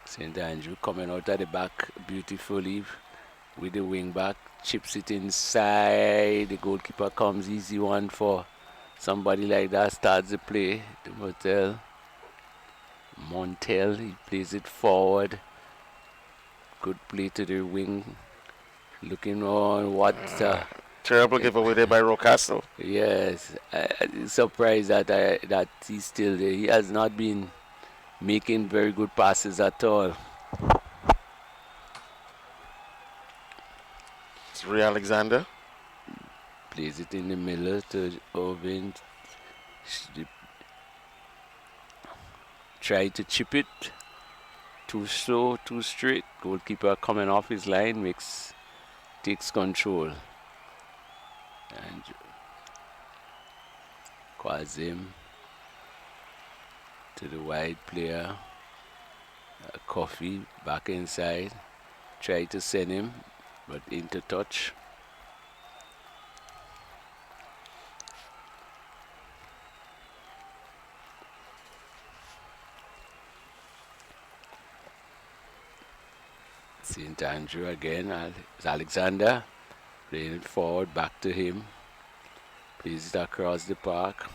St. Andrew coming out at the back beautifully with the wing back, chips it inside. The goalkeeper comes, easy one for somebody like that, starts the play. The Montel, he plays it forward. Good play to the wing. Looking on what... terrible giveaway there by Rocastle. Yes, I'm surprised that he's still there. He has not been making very good passes at all. It's Ray Alexander. Plays it in the middle to Irvin. Try to chip it. Too slow, too straight. Goalkeeper coming off his line takes control. And Kwazim to the wide player. Coffee back inside. Try to send him, but into touch. St. Andrew again. It's Alexander playing it forward, back to him. Plays it across the park.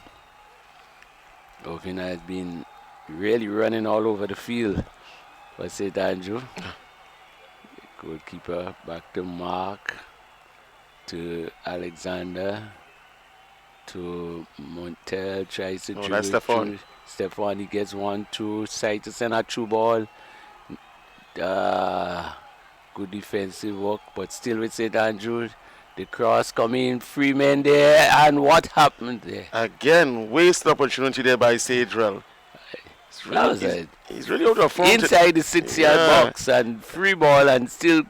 Ovina has been really running all over the field for St. Andrew. Goalkeeper back to Mark, to Alexander, to Montel, tries to that's Stefan. Stefan, he gets 1-2, side to send a through ball. Good defensive work, but still with St. Andrew. The cross coming, 3 men there, and what happened there? Again, waste opportunity there by Sadrell. He's really out of form. Inside the 6-yard box and free ball, and still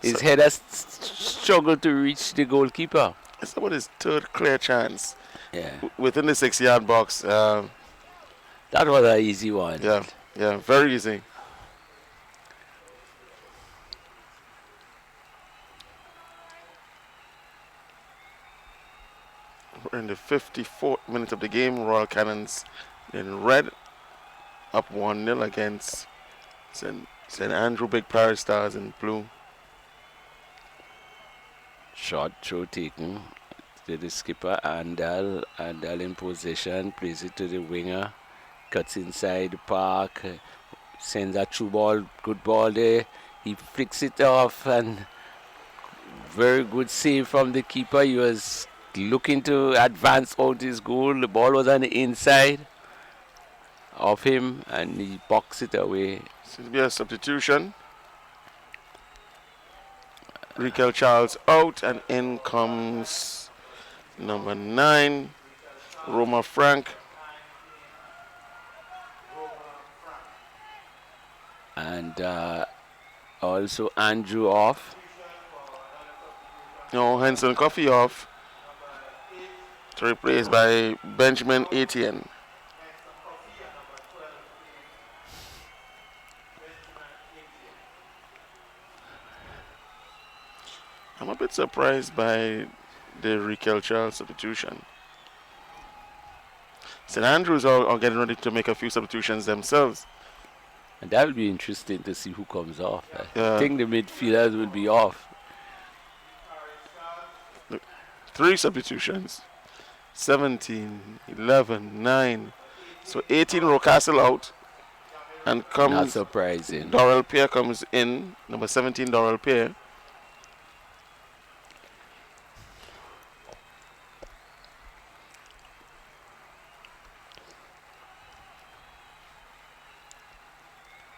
his header struggled to reach the goalkeeper. It's about his third clear chance. Yeah. Within the 6-yard box. That was an easy one. Yeah, very easy. We're in the 54th minute of the game. Royal Cannons in red, up 1-0 against St. Andrew Big Parish Stars in blue. Short throw taken to the skipper, Andal in possession, plays it to the winger, cuts inside the park, sends a through ball, good ball there. He flicks it off, and very good save from the keeper. He was looking to advance out his goal. The ball was on the inside of him, and he boxed it away. Seems to be a substitution. Rikel Charles out, and in comes number 9, Roma Frank. And also Andrew off. No, Henson Coffee off. To replace by Benjamin Etienne. I'm a bit surprised by the Rikel Charles substitution. St. Andrews are getting ready to make a few substitutions themselves. And that will be interesting to see who comes off. I Yeah. think the midfielders will be off. 3 substitutions. 17, 11, 9. So 18 Rocastle out. And Not comes surprising. Dorrell Pear comes in. Number 17, Dorrell Pear.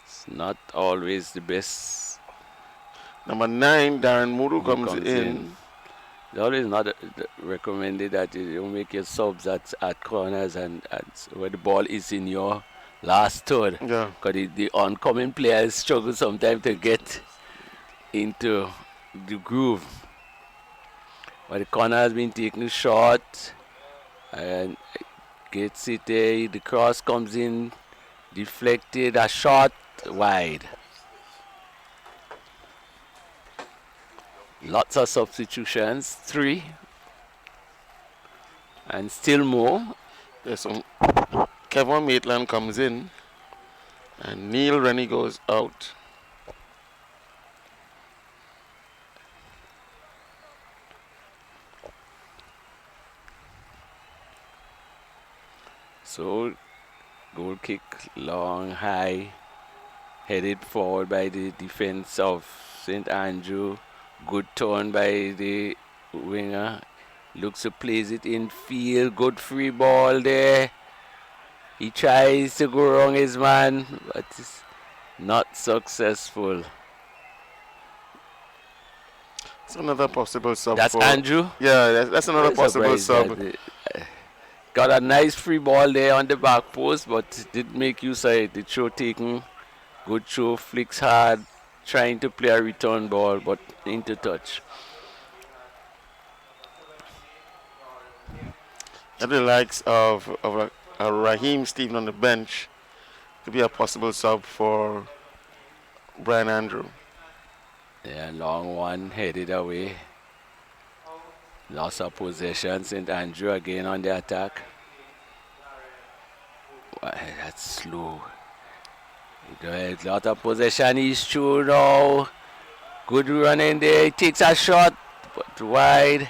It's not always the best. Number 9, Darren Moodoo Who comes comes in. in. It's always not recommended that you make your subs at corners and where the ball is in your last third. Yeah. Because the oncoming players struggle sometimes to get into the groove. But the corner has been taken short and gets it there. The cross comes in, deflected, a shot wide. Lots of substitutions, 3. And still more. There's some. Kevin Maitland comes in. And Neil Rennie goes out. So, goal kick, long, high, headed forward by the defense of St. Andrew. Good turn by the winger. Looks to place it in field. Good free ball there. He tries to go wrong his man, but it's not successful. It's another possible sub. That's for Andrew. Yeah, that's another I'm possible surprised sub. that, got a nice free ball there on the back post, but didn't make use of it. The throw taken. Good throw, flicks hard, trying to play a return ball, but into touch. And the likes of Raheem Stephen on the bench to be a possible sub for Brian Andrew. Yeah, long one headed away. Loss of possession. St. Andrew again on the attack. Why, that's slow. A lot of possession is true now. Good run in there. He takes a shot, but wide.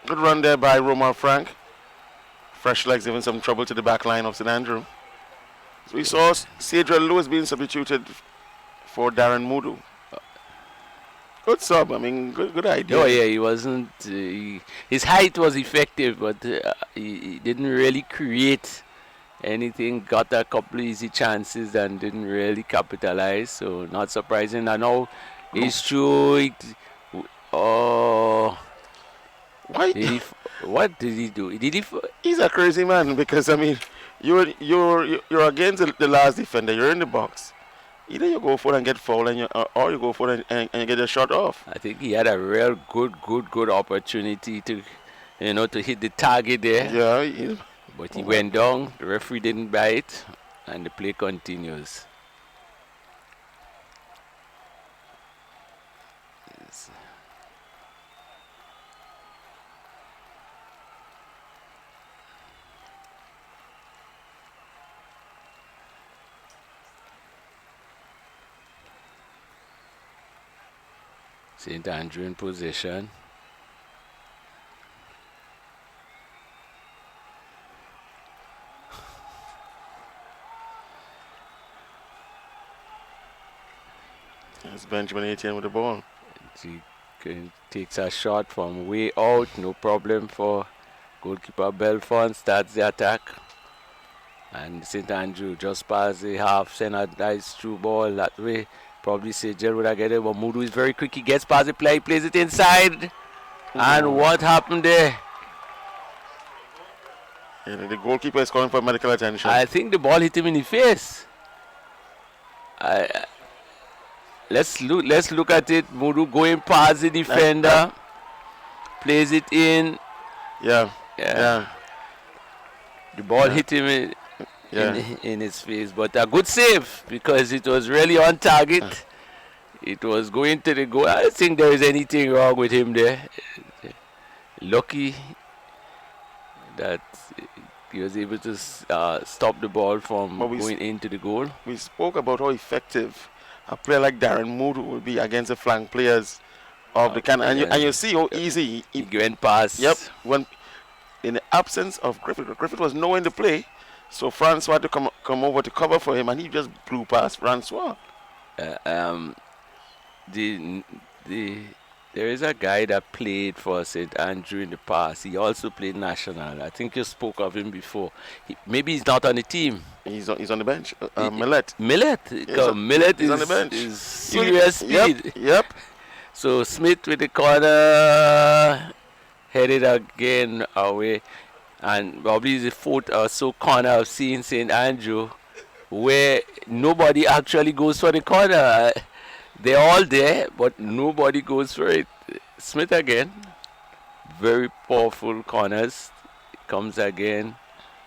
Good run there by Romar Frank. Fresh legs giving some trouble to the back line of St. Andrew. So we saw Cedric Lewis being substituted for Darren Moodoo. Good sub. I mean, good idea. Oh yeah, he wasn't. His height was effective, but he didn't really create anything. Got a couple easy chances and didn't really capitalize. So not surprising. I know it's true. Why? What did he do? He's a crazy man because I mean, you're against the last defender. You're in the box. Either you go for it and get fouled, or you go for it and you get a shot off. I think he had a real good opportunity to, to hit the target there. Yeah. But he went down. The referee didn't bite, and the play continues. St. Andrew in possession. It's Benjamin Etienne with the ball. He takes a shot from way out, no problem for goalkeeper Belfont. Starts the attack. And St. Andrew just past the half, send a nice through ball that way. Probably Sejel would have get it, but Moodoo is very quick. He gets past the play, plays it inside. And what happened there? Yeah, the goalkeeper is calling for medical attention. I think the ball hit him in the face. Let's look at it. Moodoo going past the defender, plays it in. Yeah. The ball hit him in his face, but a good save because it was really on target. It was going to the goal. I don't think there is anything wrong with him there. Lucky that he was able to stop the ball from But going into the goal. we spoke about how effective a player like Darren Mood will be against the flank players of the can, and you see how easy he went past. Yep. When in the absence of Griffith was nowhere in the play, so Francois had to come over to cover for him, and he just blew past Francois. There is a guy that played for St. Andrew in the past. He also played national. I think you spoke of him before. Maybe he's not on the team. He's on the bench. Millet. Millet. Millet is on the bench. Is serious speed. Yep. So Smith with the corner, headed again away, and probably the fourth or so corner I've seen St. Andrew, where nobody actually goes for the corner. They're all there, but nobody goes for it. Smith again, very powerful corners. Comes again.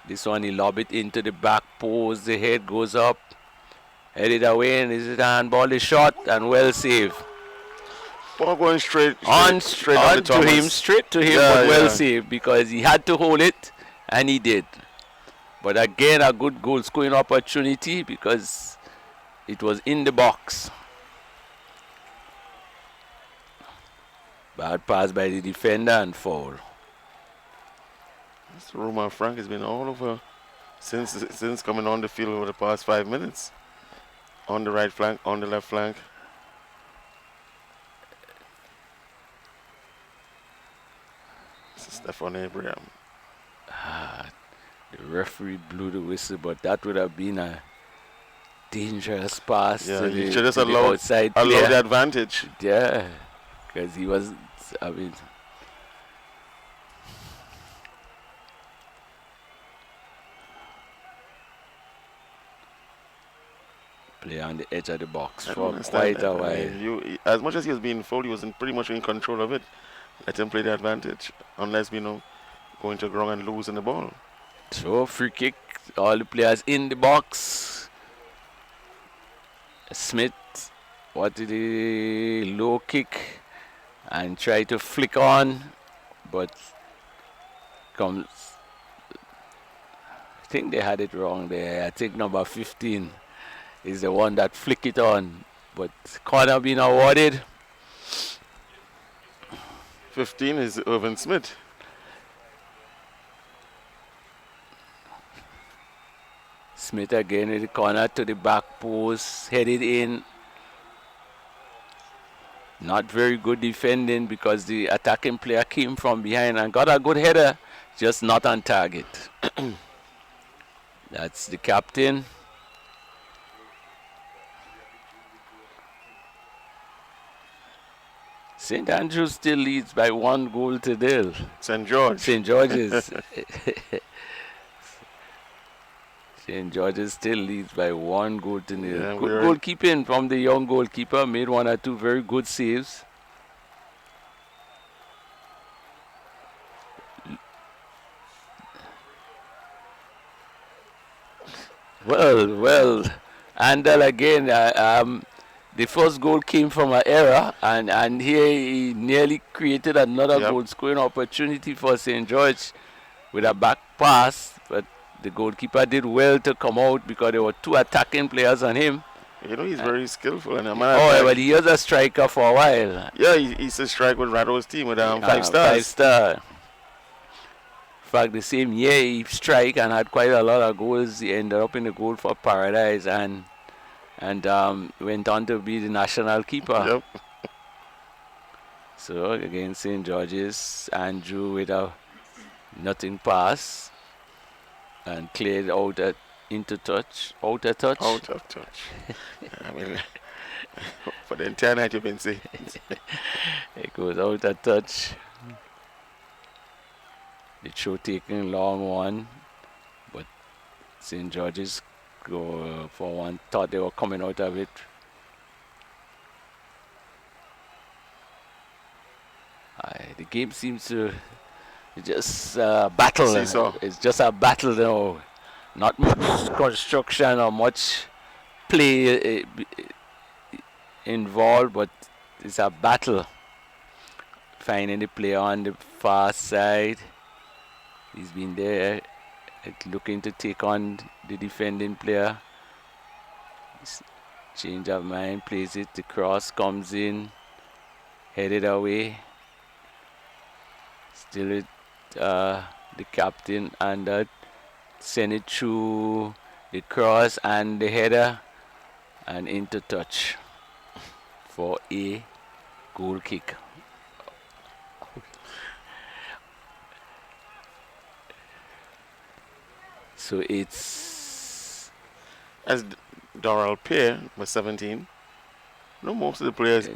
This one he lob it into the back post. The head goes up, headed away, and is it a handball? The shot and well saved. Ball going straight on to him, straight to him, but well saved because he had to hold it, and he did. But again, a good goal scoring opportunity because it was in the box. Bad pass by the defender and foul. Roman Frank has been all over since coming on the field over the past 5 minutes. On the right flank, on the left flank. Stefan Abraham. The referee blew the whistle, but that would have been a dangerous pass. Yeah, to he the, should just to the outside player. allowed the advantage. Yeah, because he was, I mean, play on the edge of the box for quite a while. As much as he was being fouled, he was pretty much in control of it. Let him play the advantage, unless going to ground and losing the ball. So free kick, all the players in the box. Smith wanted a low kick and try to flick on, but comes. I think they had it wrong there. I think number 15 is the one that flick it on, but corner being awarded. 15 is Irvin Smith. Smith again with the corner to the back post, headed in. Not very good defending because the attacking player came from behind and got a good header, just not on target. That's the captain. St. Andrews still leads by 1 goal to 0. St. George. St. George's. St. George's still leads by 1 goal to 0. Yeah, good goalkeeping from the young goalkeeper. Made 1 or 2 very good saves. Well. Andal again. The first goal came from an error, and here he nearly created another goal scoring opportunity for St. George with a back pass, but the goalkeeper did well to come out because there were 2 attacking players on him. He's very skillful. And but he was a striker for a while. Yeah, he's a striker with Rado's team with 5 stars. 5 star. In fact, the same year he strike and had quite a lot of goals. He ended up in the goal for Paradise and went on to be the national keeper. Yep. So again, St. George's, Andrew with a nothing pass and cleared out outer touch. Out of touch. I mean, for the entire night you've been saying. It goes out of touch. The show taking a long one, but St. George's go for one, thought they were coming out of it. The game seems to just battle. It's just a battle now. Not much construction or much play involved, but it's a battle. Finding the player on the far side. He's been there looking to take on the defending player. Change of mind, plays it, the cross comes in, headed away. Still with the captain, and send it through the cross and the header and into touch for a goal kick. So it's As Doral Pear was 17. No, most of the players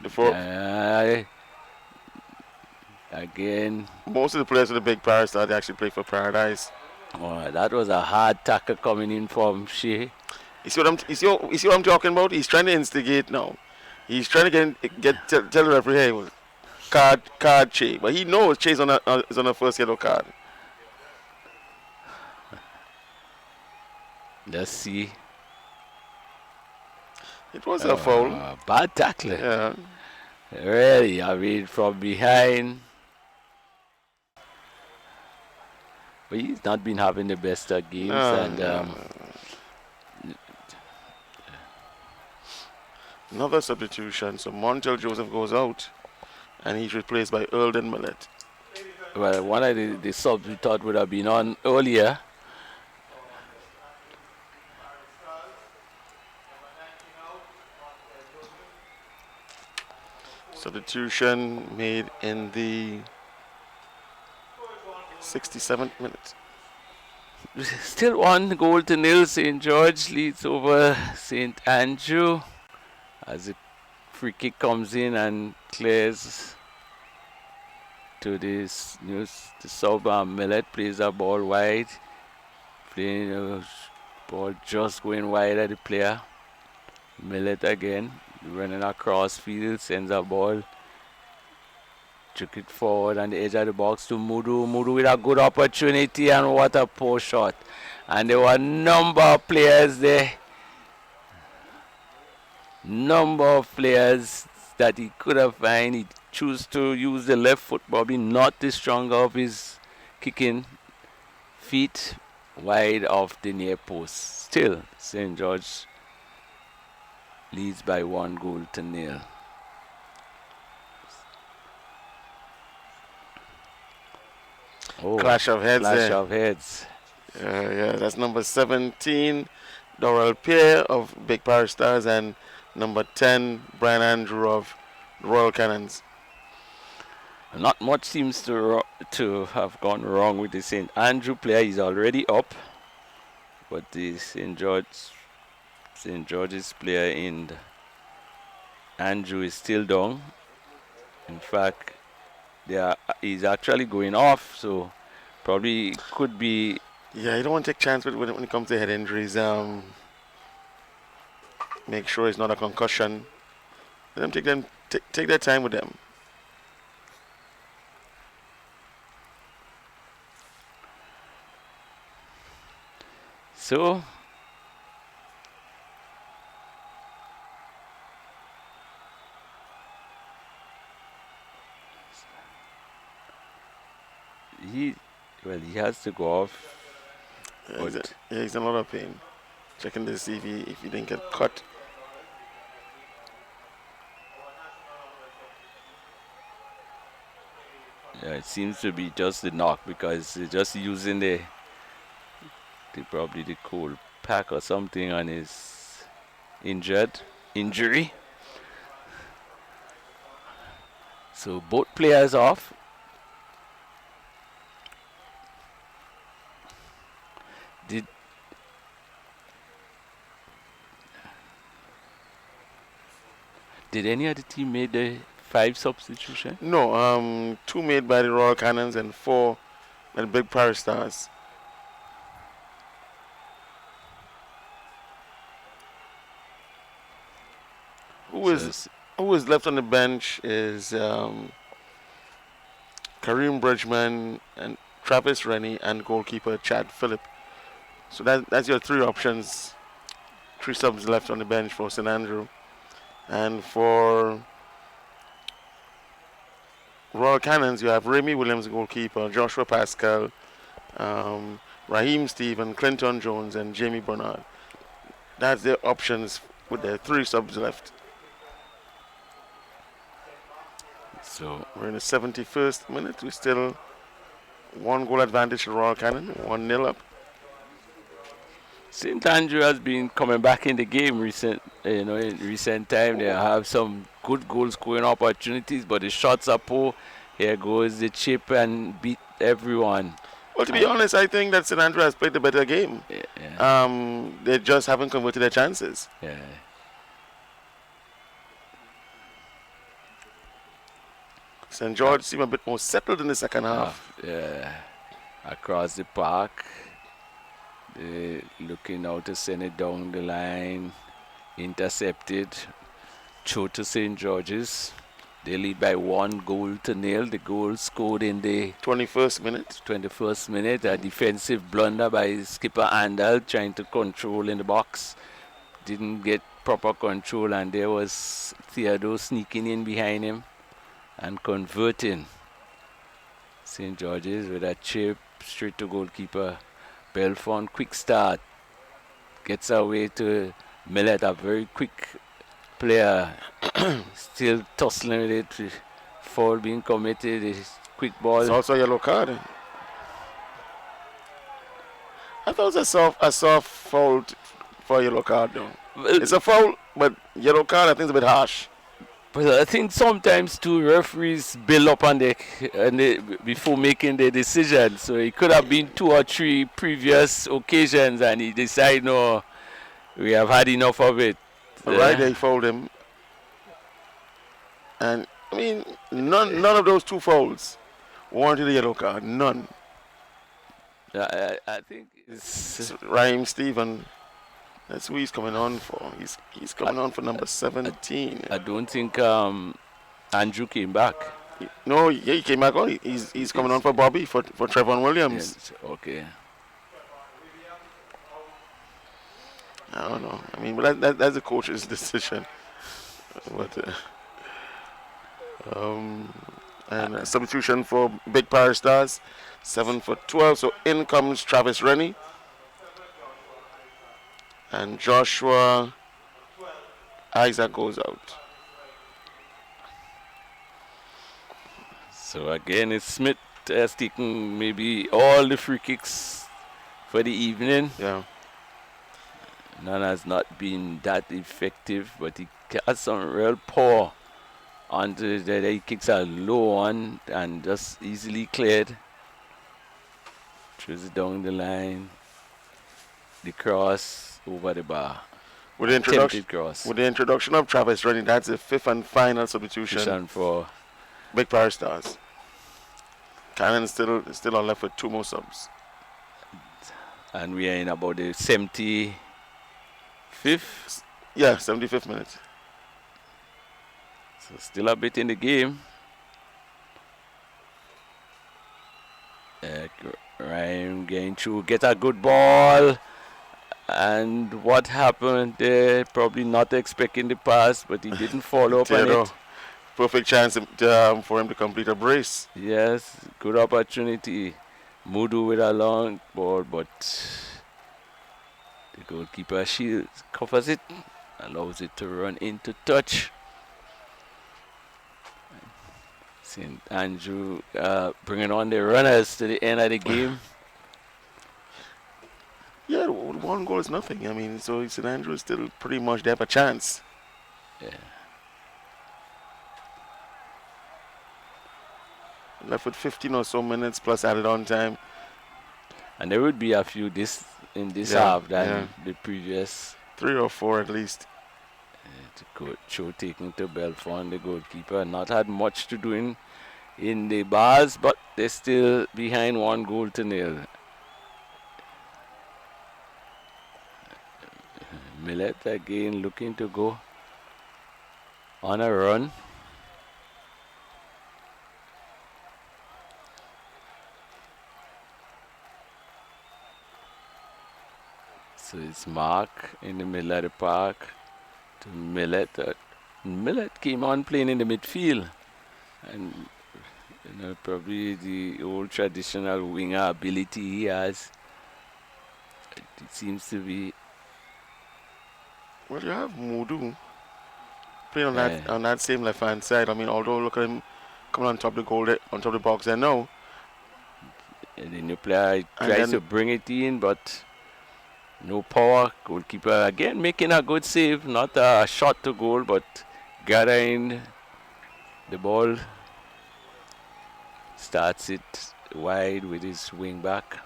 again. most of the players of the big Parish Stars they actually play for Paradise. Oh, that was a hard tackle coming in from Shea. You see what I'm talking about? He's trying to instigate now. He's trying to tell the referee, hey, card Che, but he knows Che's is on a first yellow card. Let's see. It was a foul. Bad tackle. Yeah. Really, I mean, from behind. But he's not been having the best of games. Another substitution. So Montel Joseph goes out, and he's replaced by Earldon Millett. Well, one of the subs we thought would have been on earlier. Substitution made in the 67th minute. Still 1-0. St. George leads over St. Andrew as the free kick comes in and clears to the sub. Millet plays a ball wide, playing a ball just going wide at the player. Millet again running across field, sends a ball, took it forward on the edge of the box to Mudu. Mudu with a good opportunity, and what a poor shot. And there were a number of players there. Number of players that he could have found. He chose to use the left foot, probably not the stronger of his kicking feet, wide off the near post. Still, St. George leads by 1-0. Oh, clash of heads. Clash of heads. Yeah, that's number 17, Doral Pear of Big Parish Stars, and number 10, Brian Andrew of Royal Cannons. Not much seems to have gone wrong with the St. Andrew player. He's already up, but the St. George's player in Andrew is still down. In fact, he's actually going off, so probably could be. Yeah, you don't want to take chances when it comes to head injuries. Make sure it's not a concussion. Let them take their time with them. So he has to go off. He's in a lot of pain. Checking to see if he didn't get cut. Yeah, it seems to be just the knock, because they're just using probably the cold pack or something on his injury. So both players off. Did any other team make the 5 substitution? No, 2 made by the Royal Cannons and 4 by the Big Parish Stars. Who is left on the bench is Kareem Bridgman and Travis Rennie and goalkeeper Chad Phillip. So that's your 3 options. 3 subs left on the bench for St. Andrew. And for Royal Cannons, you have Remy Williams, goalkeeper, Joshua Pascal, Raheem Stephen, Clinton Jones, and Jamie Bernard. That's their options with their 3 subs left. So We're in the 71st minute. We still 1 goal advantage to Royal Cannon, 1-0 up. St. Andrew has been coming back in the game in recent time. They have some good goal scoring opportunities, but the shots are poor. Here goes the chip and beat everyone. Well, to be honest, I think that St. Andrew has played the better game. Yeah. They just haven't converted their chances. Yeah. St. George seemed a bit more settled in the second half. Yeah. Across the park. They're looking out to send it down the line. Intercepted. Throw to St. George's. They lead by 1-0. The goal scored in the 21st minute. 21st minute. A defensive blunder by skipper Andal trying to control in the box. Didn't get proper control, and there was Theodore sneaking in behind him and converting. St. George's with a chip straight to goalkeeper Belfont. Quick start. Gets away to Millet, a very quick player. Still tussling with it. Foul being committed. Quick ball. It's also a yellow card. I thought it was a soft foul for a yellow card, though. Well, It's a foul, but yellow card I think is a bit harsh. but I think sometimes too referees build up on before making the decision. So it could have been 2 or 3 previous occasions, and he decided, no, we have had enough of it. Right there, he fouled him. And, I mean, none of those 2 fouls warranted a yellow card. None. I think it's Raheem Stephen, that's who he's coming on for. He's coming on for number 17. I don't think Andrew came back. No, yeah, he came back on. He's coming on for Bobby, for Trevon Williams. Yes, okay. I don't know. I mean, but that's the coach's decision. But and a substitution for Big Parish Stars, 7 for 12. So in comes Travis Rennie and Joshua Isaac goes out. So again, it's Smith has taken maybe all the free kicks for the evening. Yeah. None has not been that effective, but he has some real power onto the kicks are low on and just easily cleared. Throws it down the line. The cross over the bar. With the introduction, cross. with the introduction of Travis Rennie, that's the 5th and final substitution For Big Parish Stars. Cannon still on left with 2 more subs. and we are in about the 75th. Yeah, 75th minute. So still a bit in the game. Ryan getting through, get a good ball. And what happened there? Probably not expecting the pass, but he didn't follow up on it. Perfect chance for him to complete a brace. Yes, good opportunity. Mudu with a long ball, but the goalkeeper shields, covers it, allows it to run into touch. St. Andrew bringing on the runners to the end of the game. Yeah, 1 goal is nothing. I mean, so St. Andrew is still pretty much, they have a chance. Yeah. Left with 15 or so minutes plus added on time. And there would be a few in this half than the previous. 3 or 4 at least. The coach taking to Belfont, the goalkeeper, not had much to do in the bars, but they're still behind 1-0. Millet again looking to go on a run. So it's Mark in the middle of the park to Millet. Millet came on playing in the midfield and You know, probably the old traditional winger ability he has. It seems to be. Well, you have Mudu playing on Yeah. that same left hand side. I mean, although look at him coming on top of the goal, on top of the box there now. And the new player And tries then to bring it in, but no power. Goalkeeper again making a good save. Not a shot to goal, but gathering the ball. Starts it wide with his wing back.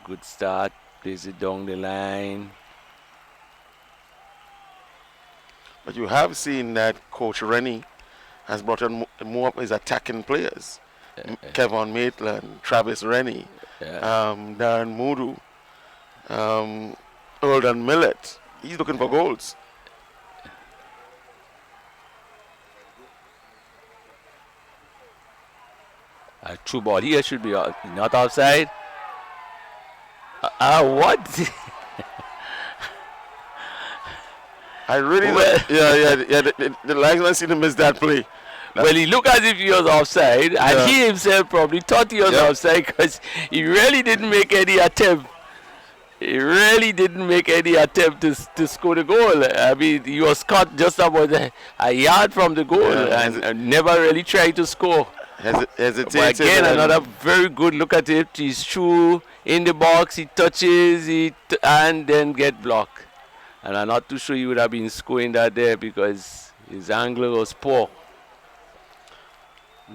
Good start. Plays it down the line. but you have seen that Coach Rennie has brought on more of his attacking players. Kevin Maitland, Travis Rennie, Darren Mudu, Earldon Millet. He's looking for goals. A true ball here should be not offside. What? I really Well- the linesman seemed to miss that play. Well, he looked as if he was offside, and Yeah. he himself probably thought he was Yeah. offside because he really didn't make any attempt. He really didn't make any attempt to score the goal. I mean, he was caught just about a yard from the goal and never really tried to score. Hesitated. But again, another very good look at it. He's through in the box, he touches it, and then get blocked. And I'm not too sure he would have been scoring that there because his angle was poor.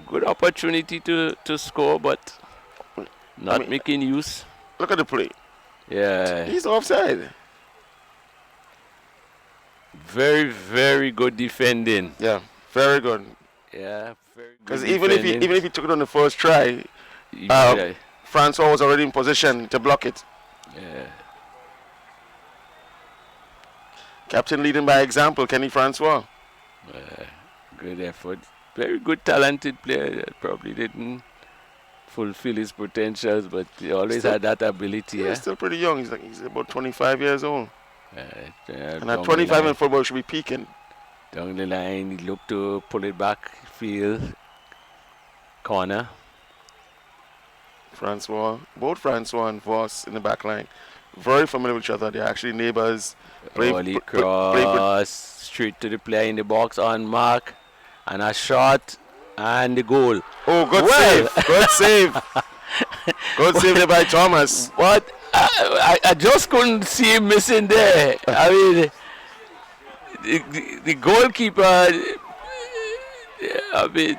Good opportunity to score, but not making use. Look at the play. Yeah. He's offside. Very, very good defending. Yeah, very good. Yeah, very good. Because even if he took it on the first try, yeah. Francois was already in position to block it. Yeah. Captain leading by example, Kenny Francois. Good effort. Very good, talented player. Probably didn't fulfill his potentials, but he always had that ability. Yeah, Yeah. he's still pretty young. He's about 25 years old. And down at the 25 in line- football, should be peaking. down the line, he looked to pull it back, field, corner. Both Francois and Voss in the back line, very familiar with each other. They're actually neighbors. Volley cross, straight to the player in the box on mark, and a shot, and the goal. Oh, good Well. save. Good save. Good save there by Thomas. But I just couldn't see him missing there. I mean, the goalkeeper, I mean,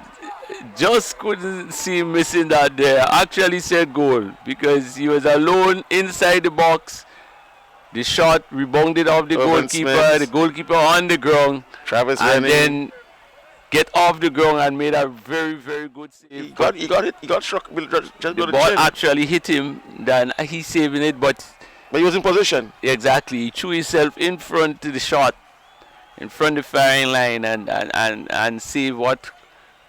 just couldn't see him missing that there. Actually said goal because he was alone inside the box. The shot rebounded off the Urban goalkeeper. Smith. The goalkeeper on the ground, Travis and Rennie. then get off the ground and made a very, very good save. He got struck just The below the ball chin. actually hit him. Then he's saving it, but But he was in position. exactly, he threw himself in front of the shot, in front of the firing line, and save what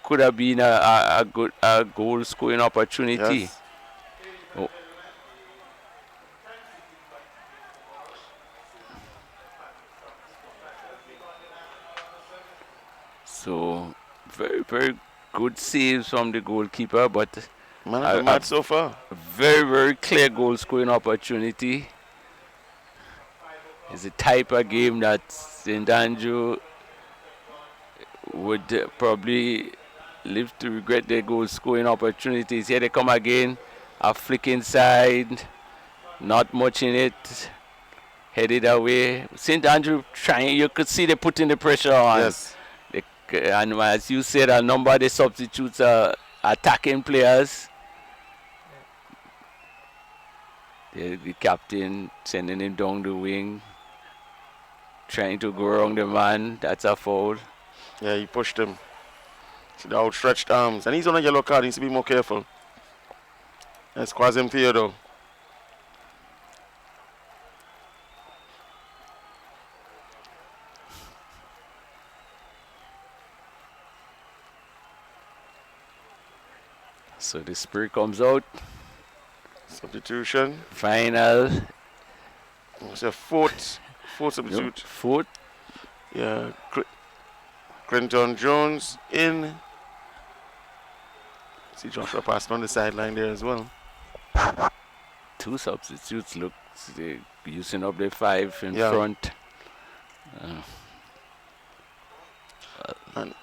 could have been a goal scoring opportunity. Yes. Oh. So very, very good saves from the goalkeeper, but Man of the match so far. very, very clear goal scoring opportunity. It's the type of game that St. Andrew would probably live to regret their goal scoring opportunities. Here they come again, a flick inside, not much in it, headed away. St. Andrew trying, you could see they putting the pressure on. Yes. And as you said, a number of the substitutes are attacking players. The captain sending him down the wing, trying to go around the man. That's a foul. Yeah, he pushed him. See the outstretched arms. And he's on a yellow card. He needs to be more careful. That's Quasim Theodore. So the spirit comes out. Substitution. Final. It's a fourth substitute. Foot. Yeah. Clinton Jones in. See Joshua Pascal on the sideline there as well. Two substitutes look they using up their 5 in Yeah. front. And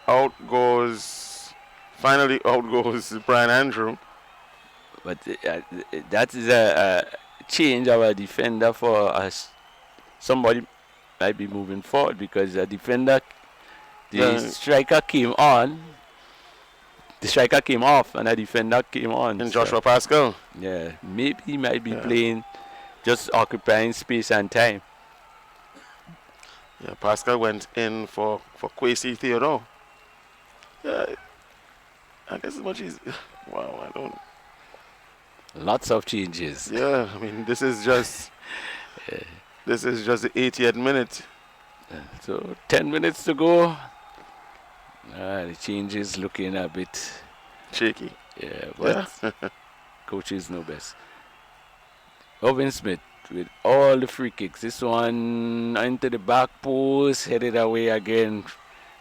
finally out goes Brian Andrew. But that is a change of a defender for us. Somebody might be moving forward because the defender, striker came on. The striker came off and the defender came on. And Joshua Pascal. Yeah, maybe he might be playing, just occupying space and time. Yeah, Pascal went in for Kwesi Theodore. Yeah, I guess as much as wow, I don't. Lots of changes. Yeah, I mean this is just this is just the 80th minute. So 10 minutes to go. The changes looking a bit shaky. Yeah, but coaches know best. Owen Smith with all the free kicks. This one into the back post, headed away again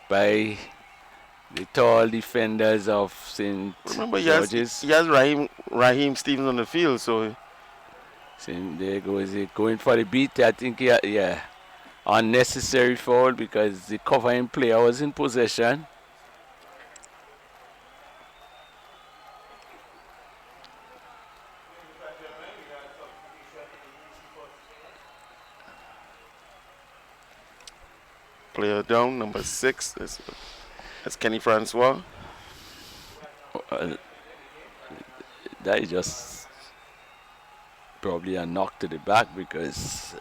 by the tall defenders of St. George's. He has Raheem Stevens on the field, so there goes it, going for the beat. I think unnecessary foul because the covering player was in possession. Player down, number 6. That's Kenny Francois. That is just probably a knock to the back because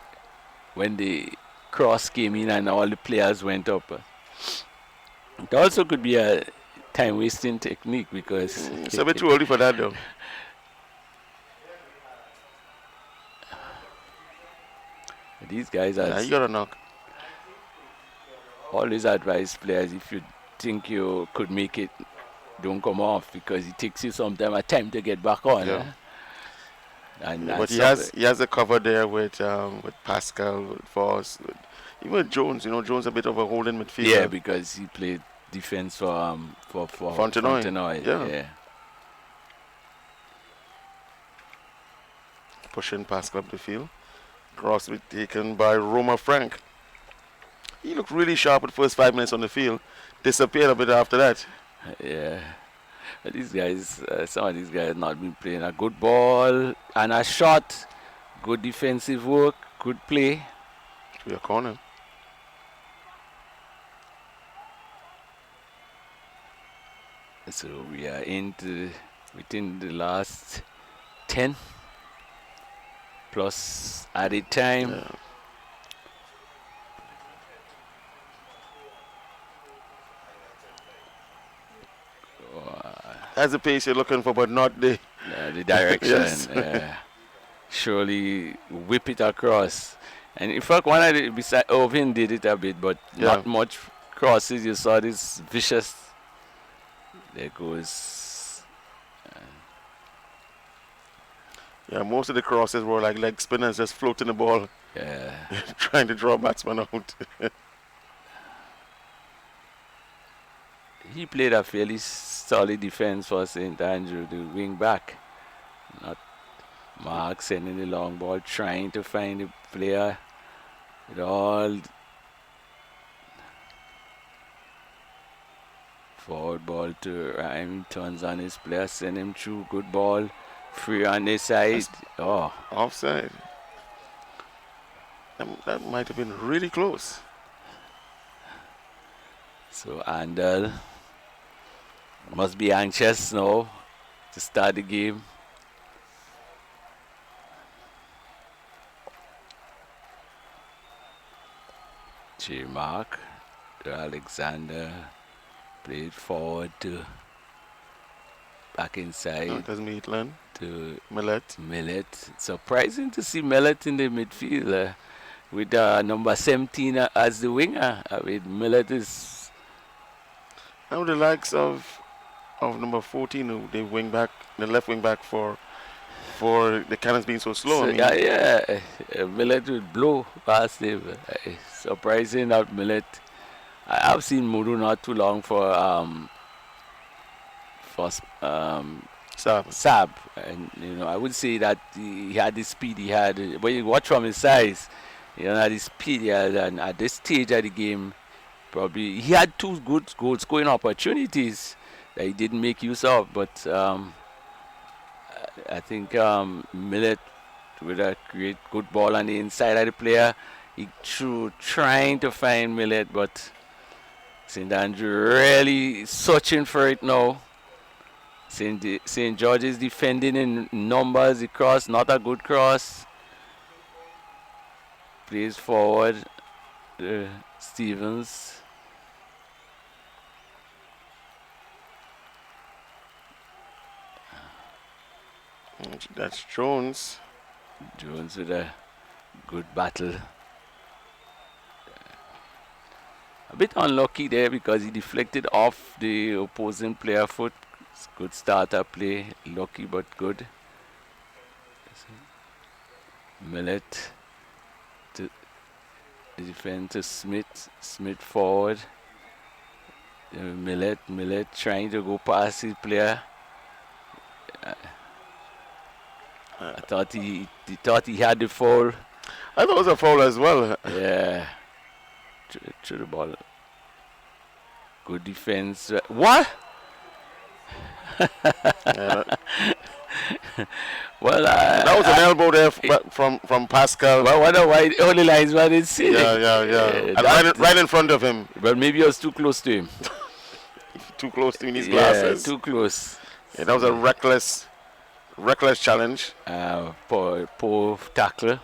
when the cross came in and all the players went up, it also could be a time-wasting technique because it's a bit too early for that though. These guys are. You got a knock. Always advise players, if you think you could make it, don't come off because it takes you some time to get back on. Yeah. But he has a cover there with Pascal, with Voss, even with Jones. You know, Jones a bit of a holding midfielder. Yeah, because he played defense for Fontenoy. Yeah. Pushing Pascal up the field. Cross was taken by Roma Frank. He looked really sharp at the first 5 minutes on the field. Disappeared a bit after that. Yeah. But these guys, some of these guys not been playing a good ball and a shot. Good defensive work, good play. To your corner. So we are within the last 10 plus added time. Yeah. That's the pace you're looking for, but not the direction. Yes. Surely whip it across. And in fact, one of the beside Irvin did it a bit, but not much crosses. You saw this vicious. There goes. Yeah, most of the crosses were like leg spinners, just floating the ball. Yeah. Trying to draw batsman out. He played a fairly solid defense for St. Andrew, the wing back. Not Mark sending the long ball, trying to find the player with all forward ball to Ryan, turns on his player, send him through, good ball, free on this side. Offside. That might have been really close. So Andal must be anxious now to start the game. J. Mark to Alexander, played forward to back inside. Does Maitland to Millet. Surprising to see Millet in the midfield with number 17 as the winger. I mean, Millet is. Now the likes of number 14, who the left wing back for the Cannons being so slow. Millet would blow past him. Surprising that Millet. I've seen Muru not too long for for Sab. Sab, and I would say that he had the speed he had. But you watch from his size, the speed he had, and at this stage of the game, probably he had two good goal-scoring opportunities that he didn't make use of. But I think Millet with a great good ball on the inside of the player, he trying to find Millet, but St. Andrew really searching for it now. St. George is defending in numbers. The cross, not a good cross. Plays forward. Stevens. That's Jones. Jones with a good battle. A bit unlucky there because he deflected off the opposing player foot. Good starter play, lucky but good. Millet to the defense to Smith. Smith forward. Millet trying to go past his player. I thought he had the foul. I thought it was a foul as well. Yeah. Through the ball. Good defense. What? Well, that was an elbow there from Pascal. Well, wonder why only linesman didn't see it. Yeah. And right in front of him. But maybe I was too close to him. Too close to his glasses. Too close. Yeah, that was a reckless challenge. Poor tackle.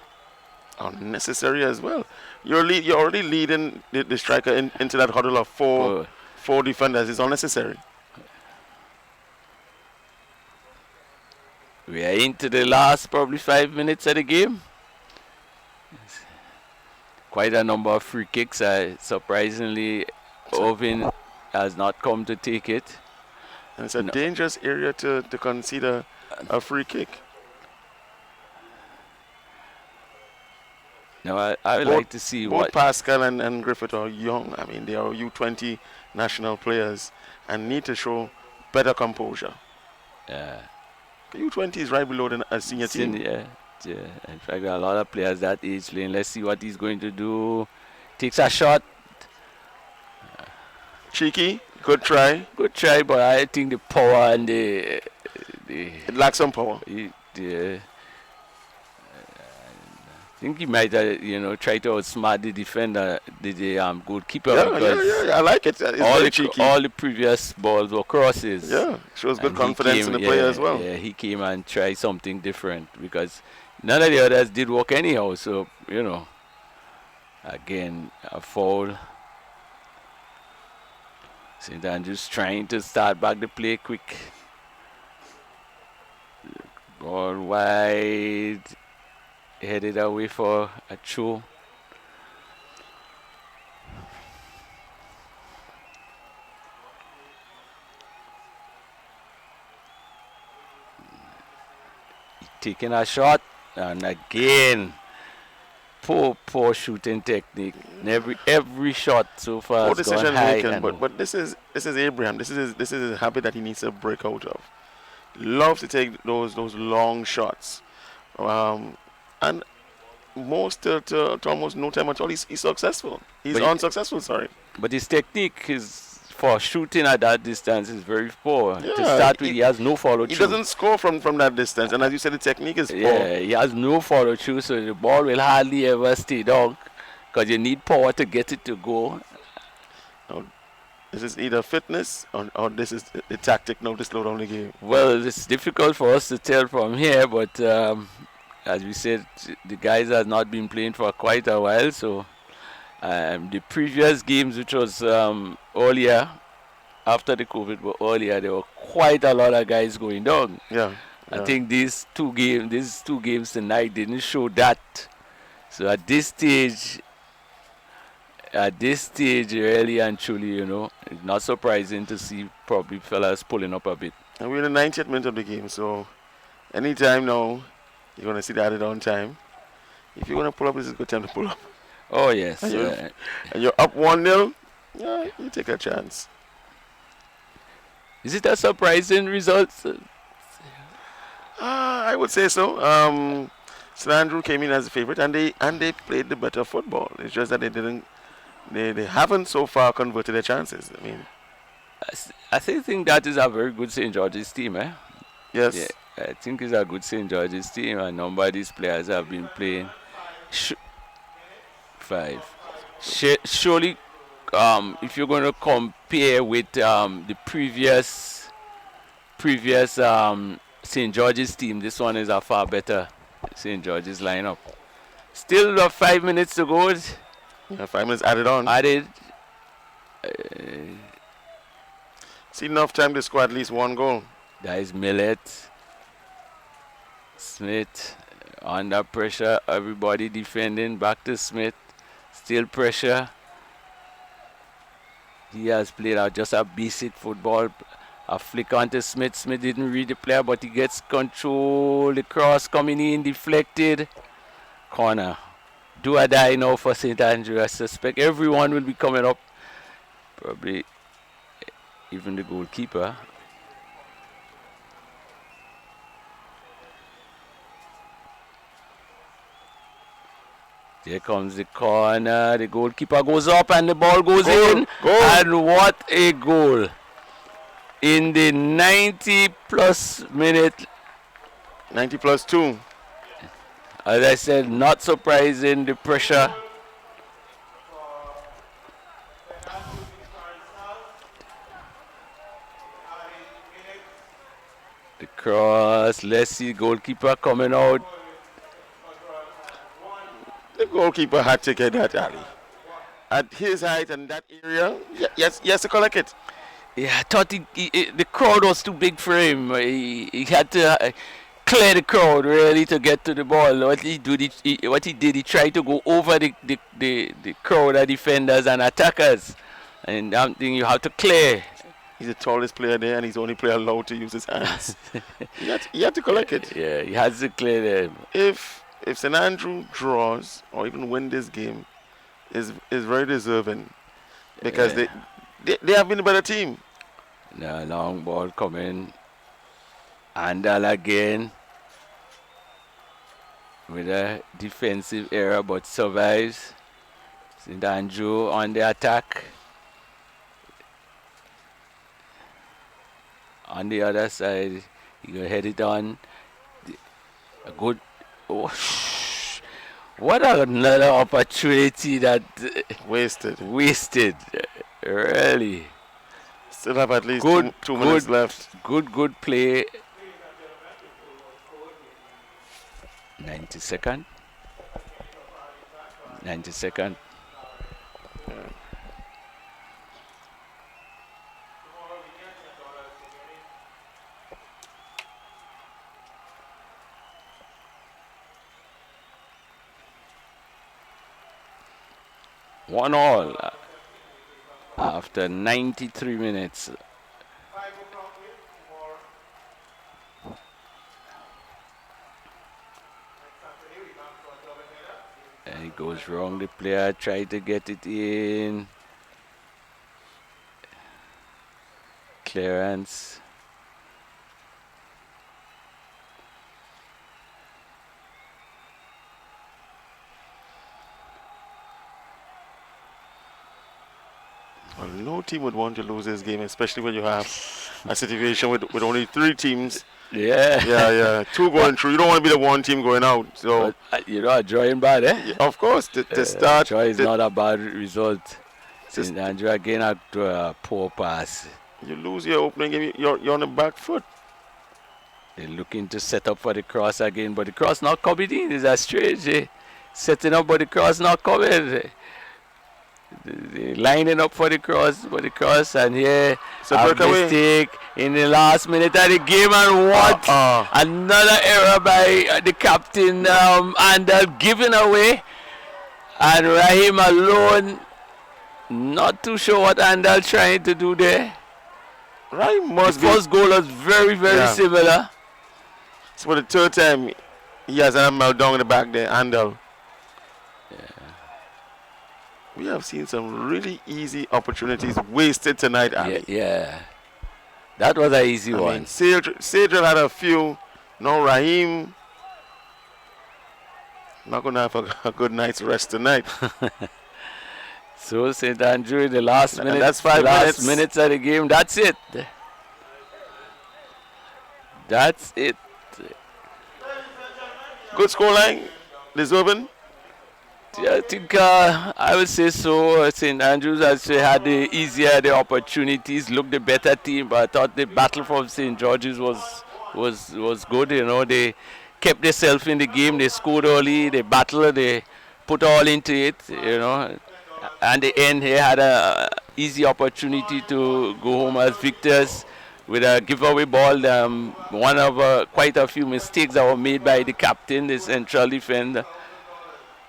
Unnecessary as well. You're already leading the striker into that huddle of four defenders. It's unnecessary. We are into the last probably 5 minutes of the game. Quite a number of free kicks. Surprisingly, Ovin has not come to take it. And it's a dangerous area to concede a free kick. Now, I would like to see both what Pascal and Griffith are young. I mean, they are U20 national players and need to show better composure. Yeah. U20 is right below a senior team. Yeah. In fact, there are a lot of players that age lane. Let's see what he's going to do. Takes a shot. Cheeky. Good try. But I think the power and the it lacks some power. I think he might, try to outsmart the defender, the goalkeeper. Yeah. I like it. All the previous balls were crosses. Yeah, shows good confidence in the player as well. Yeah, he came and tried something different because none of the others did work anyhow. So, again, a foul. St. Andrews trying to start back the play quick. Ball wide. Headed away for a throw. Taking a shot, and again, poor shooting technique. Every shot so far has gone high. But this is Abraham. This is a habit that he needs to break out of. Loves to take those long shots. And most to almost no time at all, he's successful. He's unsuccessful, sorry. But his technique is for shooting at that distance is very poor. Yeah, to start with, he has no follow-through. He doesn't score from that distance, and as you said, the technique is poor. Yeah, he has no follow-through, so the ball will hardly ever stay down because you need power to get it to go. Now, this is either fitness or this is the tactic now to slow down the game. Well, it's difficult for us to tell from here, but as we said, the guys have not been playing for quite a while, so the previous games, which was earlier, after the COVID, but earlier, there were quite a lot of guys going down. Yeah. I think these two games tonight didn't show that. So at this stage, really and truly, it's not surprising to see probably fellas pulling up a bit. And we're in the 90th minute of the game, so anytime now, you're going to see the added on time. If you're going to pull up, this is a good time to pull up. Oh, yes. And you're up 1-0, yeah, you take a chance. Is it a surprising result? I would say so. St Andrew came in as a favorite, and they played the better football. It's just that they haven't so far converted their chances. I mean, I think that is a very good St. George's team, eh? yes. Yeah, I think it's a good St. George's team. A number of these players have been playing. Five. Surely, if you're going to compare with the previous St. George's team, this one is a far better St. George's lineup. Still 5 minutes to go. Yeah, 5 minutes added on. Added. See enough time to score at least one goal. That is Millet. Smith under pressure. Everybody defending. Back to Smith. Still pressure. He has played out just a basic football. A flick onto Smith. Smith didn't read the player, but he gets control. The cross coming in, deflected. Corner. Do or die now for St. Andrew. I suspect everyone will be coming up. Probably even the goalkeeper. There comes the corner. The goalkeeper goes up and the ball goes in. Goal. And what a goal. In the 90 plus minute. 90 plus 2. As I said, not surprising, the pressure. The cross. Let's see goalkeeper coming out. The goalkeeper had to get that, Ali. At his height and that area, yes, to collect it. Yeah, I thought the crowd was too big for him. He had to clear the crowd really to get to the ball. What he did, he tried to go over the crowd of defenders and attackers. And that thing you have to clear. He's the tallest player there, and he's the only player allowed to use his hands. he had to collect it. Yeah, he has to clear them. If St Andrew draws or even win this game, is very deserving because they have been a better team. The long ball coming. Andal again with a defensive error but survives. St Andrew on the attack. On the other side, he will head it on. A good. Oh, what another opportunity that Wasted. Really. Still have at least Good, two minutes left. Good play. 90-second. 90-second. Yeah. One all after 93 minutes. And it goes wrong. The player tried to get it in. Clearance. Well, no team would want to lose this game, especially when you have a situation with only 3 teams. Yeah. Yeah. 2 going through. You don't want to be the one team going out. So But, you know, a draw in bad, eh? yeah, of course, to start. Draw is not a bad result. St. Andrew again after a poor pass. You lose your opening game, you're on the back foot. They're looking to set up for the cross again, but the cross not coming in. It's a strange, eh? Setting up, but the cross not coming. They're lining up for the cross, and here a mistake in the last minute of the game, and what? Another error by the captain, and giving away, and Rahim alone. Not too sure what Andal trying to do there. Rahim must the first goal was very similar. So for the 3rd time, he has an meltdown in the back there, Andal. We have seen some really easy opportunities wasted tonight, Ali. Yeah. That was an easy I one. mean, Sadriel had a few. No, Raheem not going to have a good night's rest tonight. So St. Andrew in the last minute, that's 5 minutes. minutes of the game. That's it. That's it. Good scoreline, Lisbon. Yeah, I think I would say so. St. Andrews actually had the opportunities, looked the better team, but I thought the battle from St. George's was good. You know, they kept themselves in the game. They scored early. They battled. They put all into it. You know, and the end he had a easy opportunity to go home as victors with a giveaway ball. One of quite a few mistakes that were made by the captain, the central defender.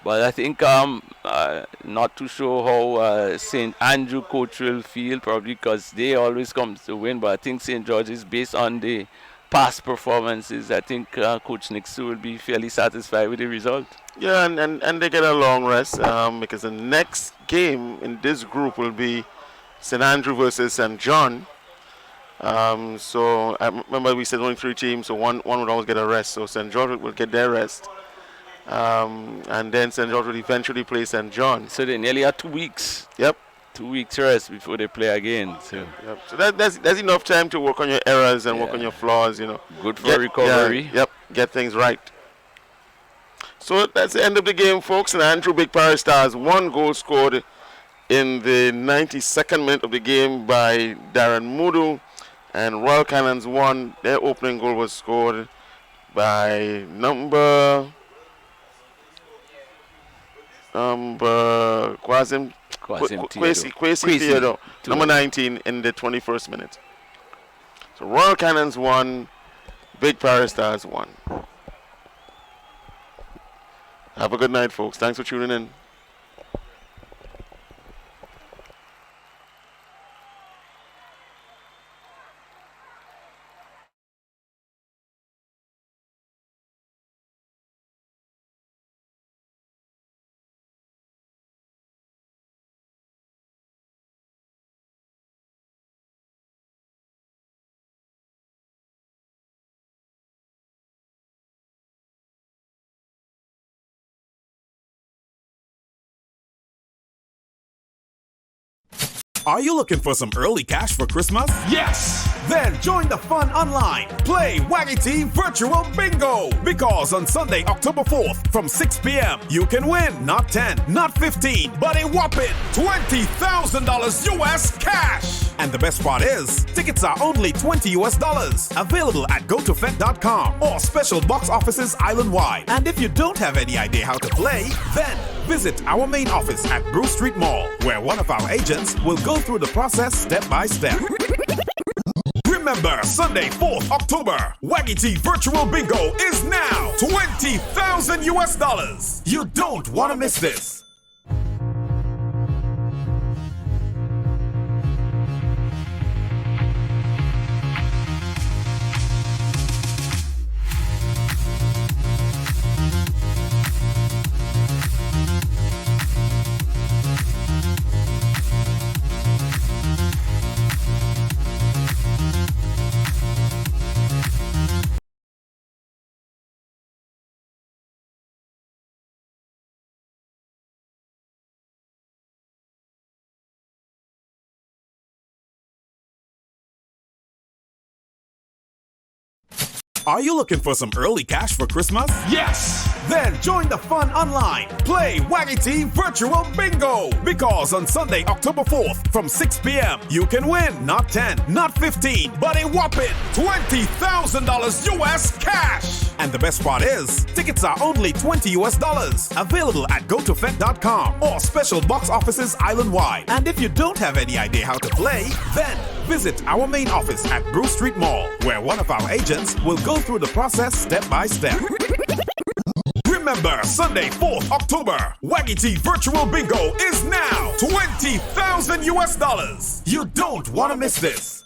But I think not too sure how St. Andrew coach will feel, probably because they always come to win. But I think St. George's, based on the past performances, I think Coach Nixon will be fairly satisfied with the result. Yeah, and they get a long rest because the next game in this group will be St. Andrew versus St. John. So I remember we said only 3 teams, so one would always get a rest. So St. George will get their rest. And then St. George will eventually play St. John. So they nearly have 2 weeks. Yep. 2 weeks rest before they play again. So, yep. So that's enough time to work on your errors and work on your flaws, you know. Good for recovery. Yeah, yep, get things right. So that's the end of the game, folks. And Andrew Big Parish Stars, 1 goal scored in the 92nd minute of the game by Darren Mudu. And Royal Cannons 1, their opening goal was scored by number Kwesi Theodore, number 19 in the 21st minute. So Royal Cannons 1, Big Parish Stars 1. Have a good night, folks. Thanks for tuning in. Are you looking for some early cash for Christmas? Yes! Then join the fun online. Play Waggity Virtual Bingo! Because on Sunday, October 4th, from 6 p.m., you can win not 10, not 15, but a whopping $20,000 US cash! And the best part is, tickets are only $20 US. Available at gotofet.com or special box offices island-wide. And if you don't have any idea how to play, then visit our main office at Bruce Street Mall, where one of our agents will go through the process step by step. Remember, Sunday, 4th October, Waggity Virtual Bingo is now $20,000 US. You don't want to miss this. Are you looking for some early cash for Christmas? Yes! Then join the fun online. Play Waggity Virtual Bingo! Because on Sunday, October 4th, from 6 p.m., you can win not 10, not 15, but a whopping $20,000 US cash! And the best part is, tickets are only $20 US. Available at gotofet.com or special box offices island-wide. And if you don't have any idea how to play, then visit our main office at Bruce Street Mall, where one of our agents will go through the process step by step. Remember, Sunday, 4th October, Waggity Virtual Bingo is now $20,000 US. You don't want to miss this.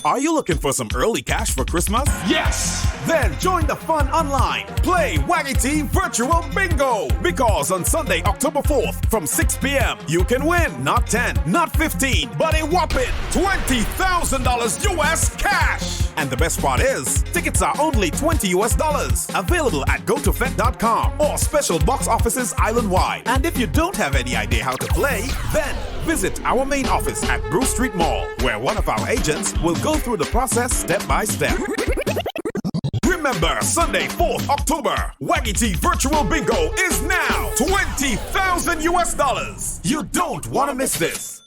Are you looking for some early cash for Christmas? Yes! Then join the fun online. Play Waggy Virtual Bingo! Because on Sunday, October 4th, from 6 p.m., you can win not 10, not 15, but a whopping $20,000 US cash! And the best part is, tickets are only $20 US. Available at gotofet.com or special box offices island-wide. And if you don't have any idea how to play, then visit our main office at Bruce Street Mall, where one of our agents will go through the process step by step. Remember, Sunday, 4th October, Waggy T Virtual Bingo is now $20,000 US. You don't want to miss this.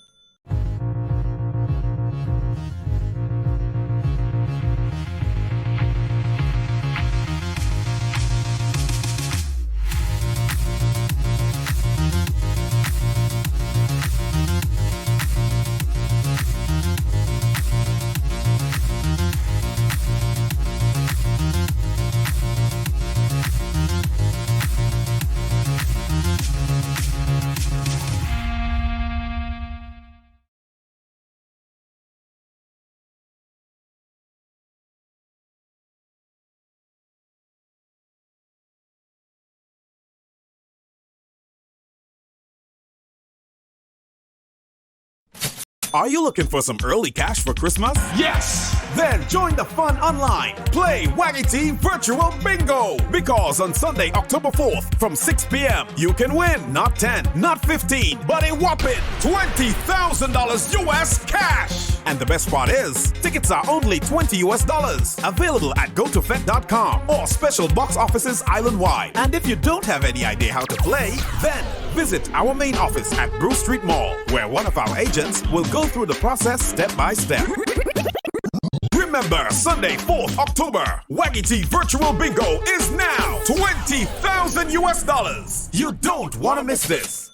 Are you looking for some early cash for Christmas? Yes! Then join the fun online. Play Waggy T Virtual Bingo! Because on Sunday, October 4th, from 6 p.m., you can win not 10, not 15, but a whopping $20,000 US cash! And the best part is, tickets are only $20 US. Available at gotofet.com or special box offices island-wide. And if you don't have any idea how to play, then visit our main office at Bruce Street Mall, where one of our agents will go through the process step by step. Remember, Sunday, 4th October, Waggy T Virtual Bingo is now $20,000 US. You don't want to miss this.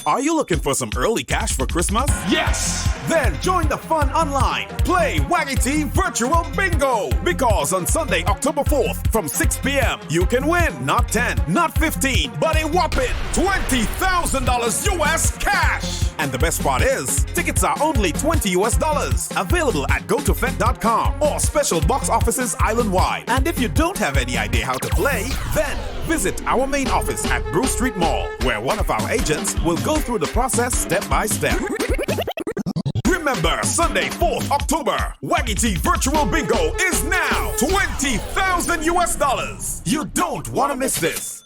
Are you looking for some early cash for Christmas? Yes! Then join the fun online. Play Waggy T Virtual Bingo! Because on Sunday, October 4th, from 6 p.m., you can win not 10, not 15, but a whopping $20,000 US cash! And the best part is, tickets are only $20 US. Available at gotofet.com or special box offices island-wide. And if you don't have any idea how to play, then visit our main office at Bruce Street Mall, where one of our agents will go through the process step by step. Remember, Sunday, 4th October, Waggy T Virtual Bingo is now $20,000 US. You don't want to miss this.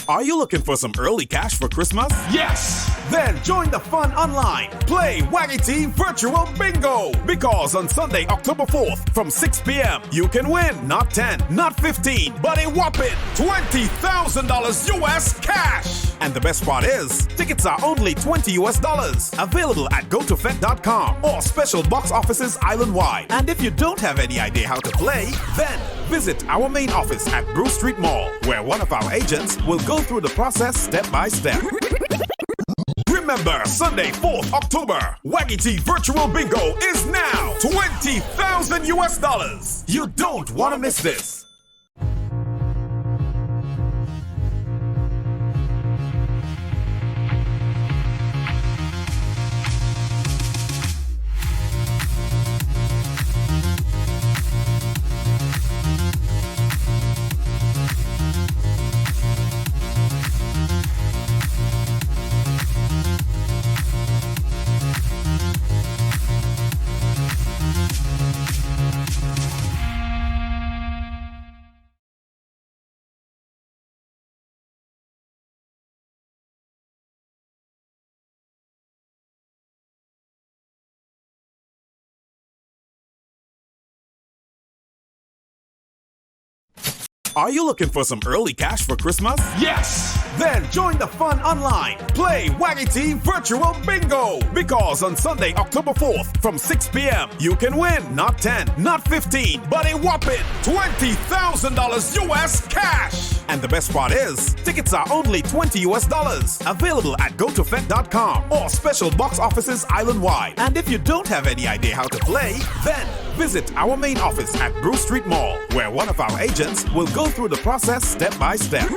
Are you looking for some early cash for Christmas? Yes! Then join the fun online. Play Waggy T Virtual Bingo! Because on Sunday, October 4th, from 6 p.m., you can win not 10, not 15, but a whopping $20,000 US cash! And the best part is, tickets are only $20 US. Available at gotofet.com or special box offices island-wide. And if you don't have any idea how to play, then visit our main office at Bruce Street Mall, where one of our agents will go through the process step by step. Remember, Sunday, 4th October, Waggy T Virtual Bingo is now $20,000. You don't want to miss this. Are you looking for some early cash for Christmas? Yes! Then join the fun online. Play Waggy T Virtual Bingo! Because on Sunday, October 4th, from 6 p.m., you can win not 10, not 15, but a whopping $20,000 US cash! And the best part is, tickets are only $20 US. Available at gotofet.com or special box offices island-wide. And if you don't have any idea how to play, then visit our main office at Bruce Street Mall, where one of our agents will go through the process step by step.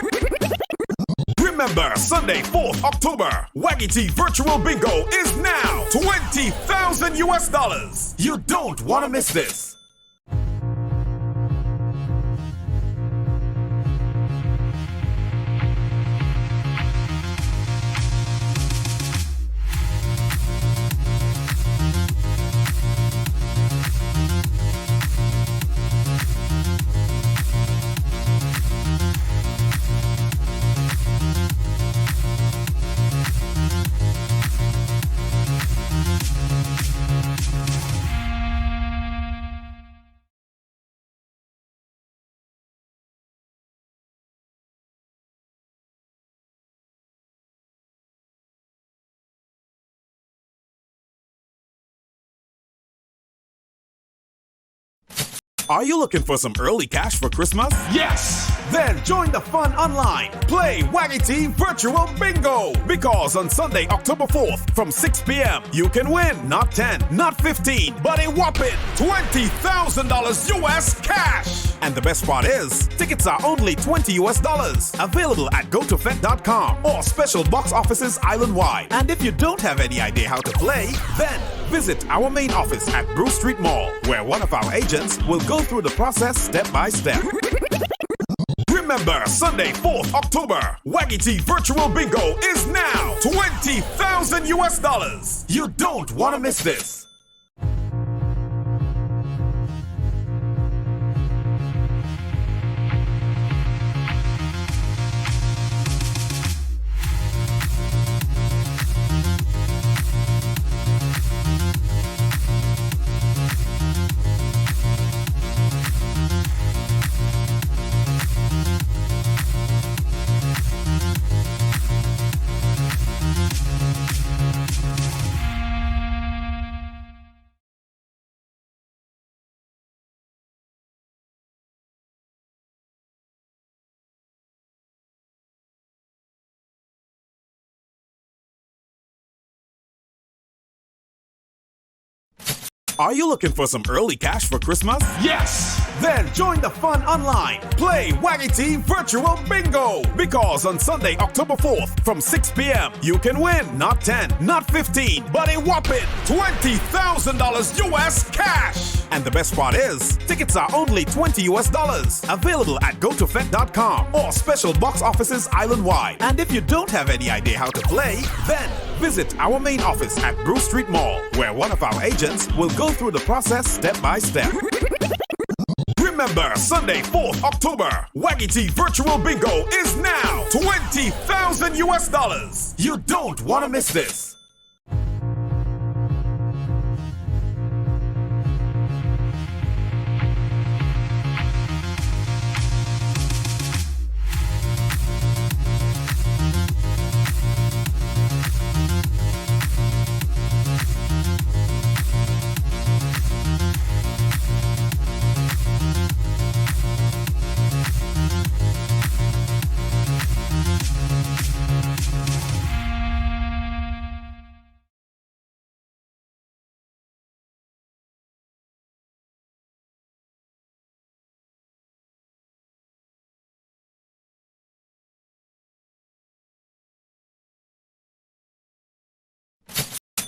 Remember, Sunday, 4th October, Waggy T Virtual Bingo is now $20,000 US. You don't want to miss this. Are you looking for some early cash for Christmas? Yes! Then join the fun online. Play Waggy T Virtual Bingo! Because on Sunday, October 4th, from 6 p.m., you can win not 10, not 15, but a whopping $20,000 US cash! And the best part is, tickets are only $20 US. Available at gotofet.com or special box offices island-wide. And if you don't have any idea how to play, then visit our main office at Bruce Street Mall, where one of our agents will go through the process step by step. Remember, Sunday, 4th October, Waggy T Virtual Bingo is now $20,000 US. You don't want to miss this. Are you looking for some early cash for Christmas? Yes! Then join the fun online. Play Waggy T Virtual Bingo! Because on Sunday, October 4th, from 6 p.m., you can win not 10, not 15, but a whopping $20,000 US cash! And the best part is, tickets are only $20 US. Available at gotofet.com or special box offices island-wide. And if you don't have any idea how to play, then visit our main office at Bruce Street Mall, where one of our agents will go through the process step by step. Remember, Sunday, 4th October, Waggy T Virtual Bingo is now $20,000 US. You don't want to miss this.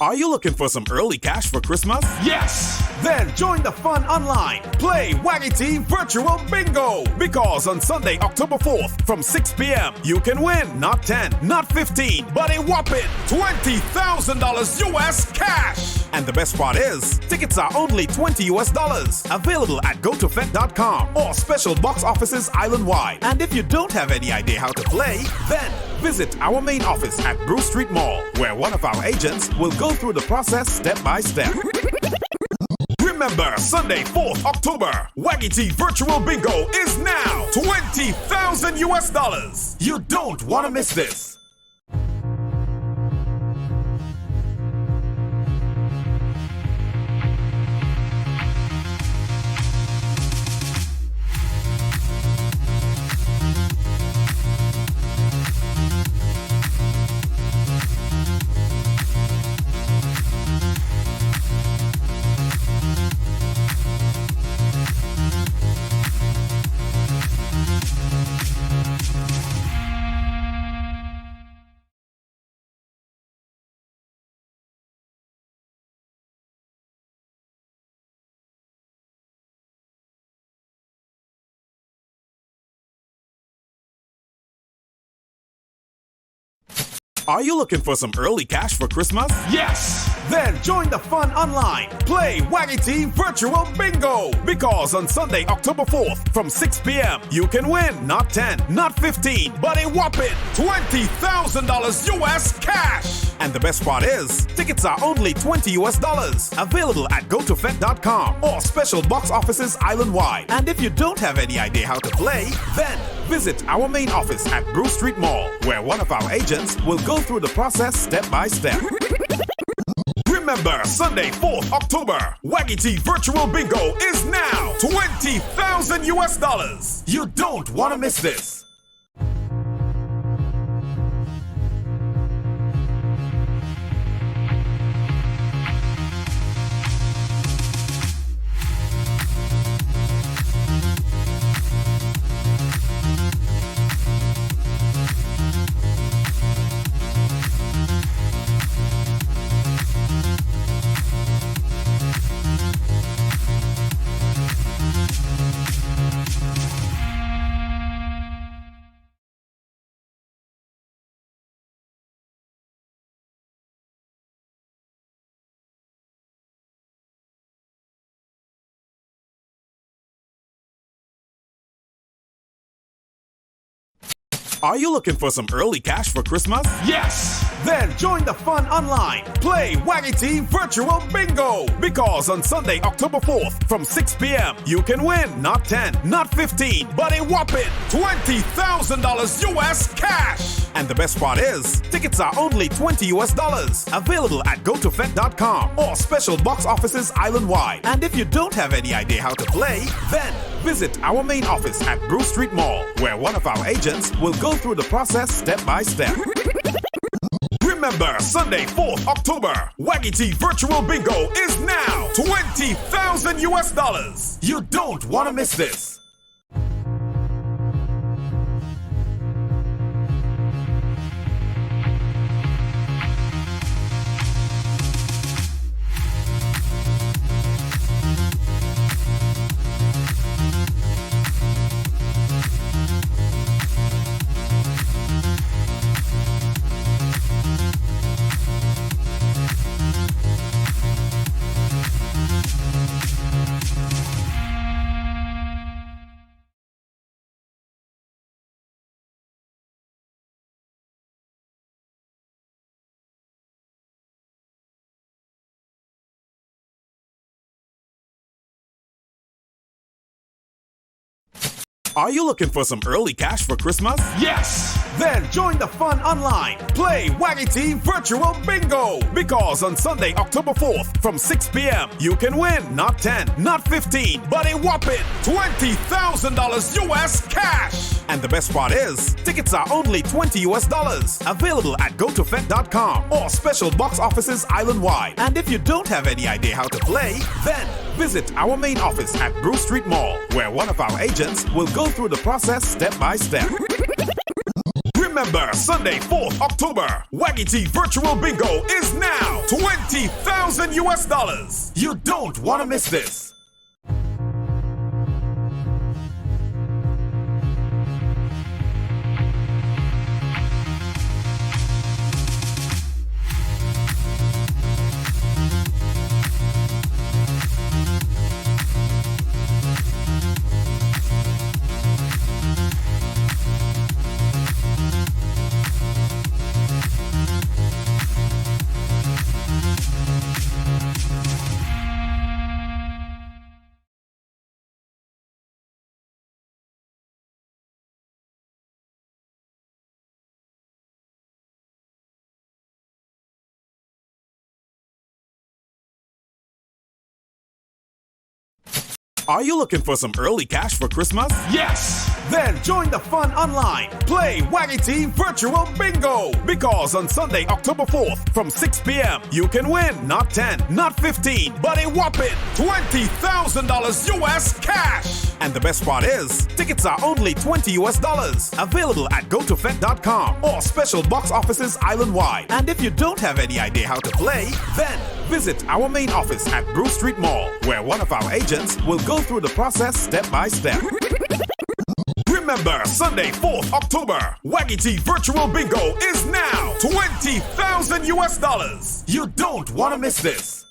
Are you looking for some early cash for Christmas? Yes! Then join the fun online. Play Waggy Team Virtual Bingo. Because on Sunday, October 4th, from 6 p.m., you can win not 10, not 15, but a whopping $20,000 US cash. And the best part is, tickets are only $20 US. Available at gotofet.com or special box offices island-wide. And if you don't have any idea how to play, then visit our main office at Bruce Street Mall, where one of our agents will go through the process step by step. Remember, Sunday, 4th October, Waggy T Virtual Bingo is now $20,000 US. You don't want to miss this. Are you looking for some early cash for Christmas? Yes! Then join the fun online. Play Waggy Team Virtual Bingo. Because on Sunday, October 4th, from 6 p.m., you can win not 10, not 15, but a whopping $20,000 US cash. And the best part is, tickets are only $20 US. Available at gotofet.com or special box offices island-wide. And if you don't have any idea how to play, then visit our main office at Bruce Street Mall, where one of our agents will go through the process step by step. Remember, Sunday, 4th October, Waggy T Virtual Bingo is now $20,000 US. You don't want to miss this. Are you looking for some early cash for Christmas? Yes! Then join the fun online. Play Waggy Team Virtual Bingo. Because on Sunday, October 4th, from 6 p.m., you can win not 10, not 15, but a whopping $20,000 US cash. And the best part is, tickets are only $20 US. Available at gotofet.com or special box offices island-wide. And if you don't have any idea how to play, then visit our main office at Bruce Street Mall, where one of our agents will go through the process step by step. Remember, Sunday, 4th October, Waggy T Virtual Bingo is now $20,000 US. You don't want to miss this. Are you looking for some early cash for Christmas? Yes! Then join the fun online. Play Waggy Team Virtual Bingo. Because on Sunday, October 4th, from 6 p.m., you can win not 10, not 15, but a whopping $20,000 US cash. And the best part is, tickets are only $20 US. Available at gotofet.com or special box offices island-wide. And if you don't have any idea how to play, then visit our main office at Bruce Street Mall, where one of our agents will go through the process step by step. Remember, Sunday, 4th October, Waggy Virtual Bingo is now $20,000. You don't want to miss this. Are you looking for some early cash for Christmas? Yes! Then join the fun online. Play Waggy Virtual Bingo. Because on Sunday, October 4th, from 6 p.m., you can win not 10, not 15, but a whopping $20,000 US cash. And the best part is, tickets are only $20 US. Available at gotofet.com or special box offices island-wide. And if you don't have any idea how to play, then visit our main office at Bruce Street Mall, where one of our agents will go through the process step by step. Remember, Sunday, 4th October, Waggy Virtual Bingo is now $20,000 US. You don't want to miss this.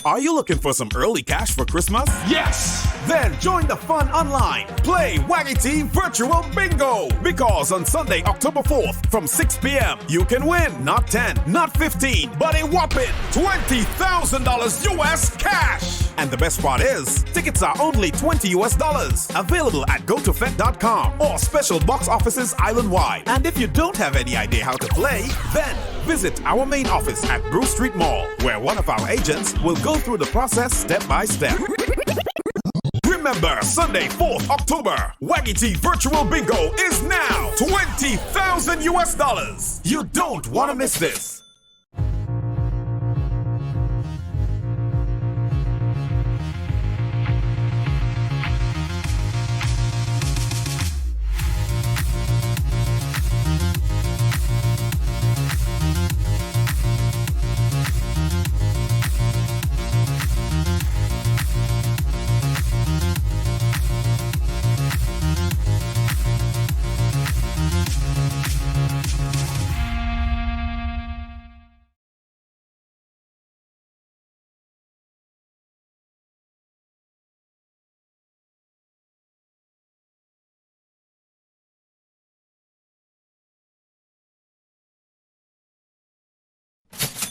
Are you looking for some early cash for Christmas? Yes! Then join the fun online. Play Waggy Virtual Bingo. Because on Sunday, October 4th, from 6 p.m., you can win not 10, not 15, but a whopping $20,000 US cash. And the best part is, tickets are only $20 US. Available at gotofet.com or special box offices island-wide. And if you don't have any idea how to play, then visit our main office at Bruce Street Mall, where one of our agents will go through the process step by step. Remember, Sunday, 4th October, Waggy Virtual Bingo is now $20,000 US. You don't want to miss this.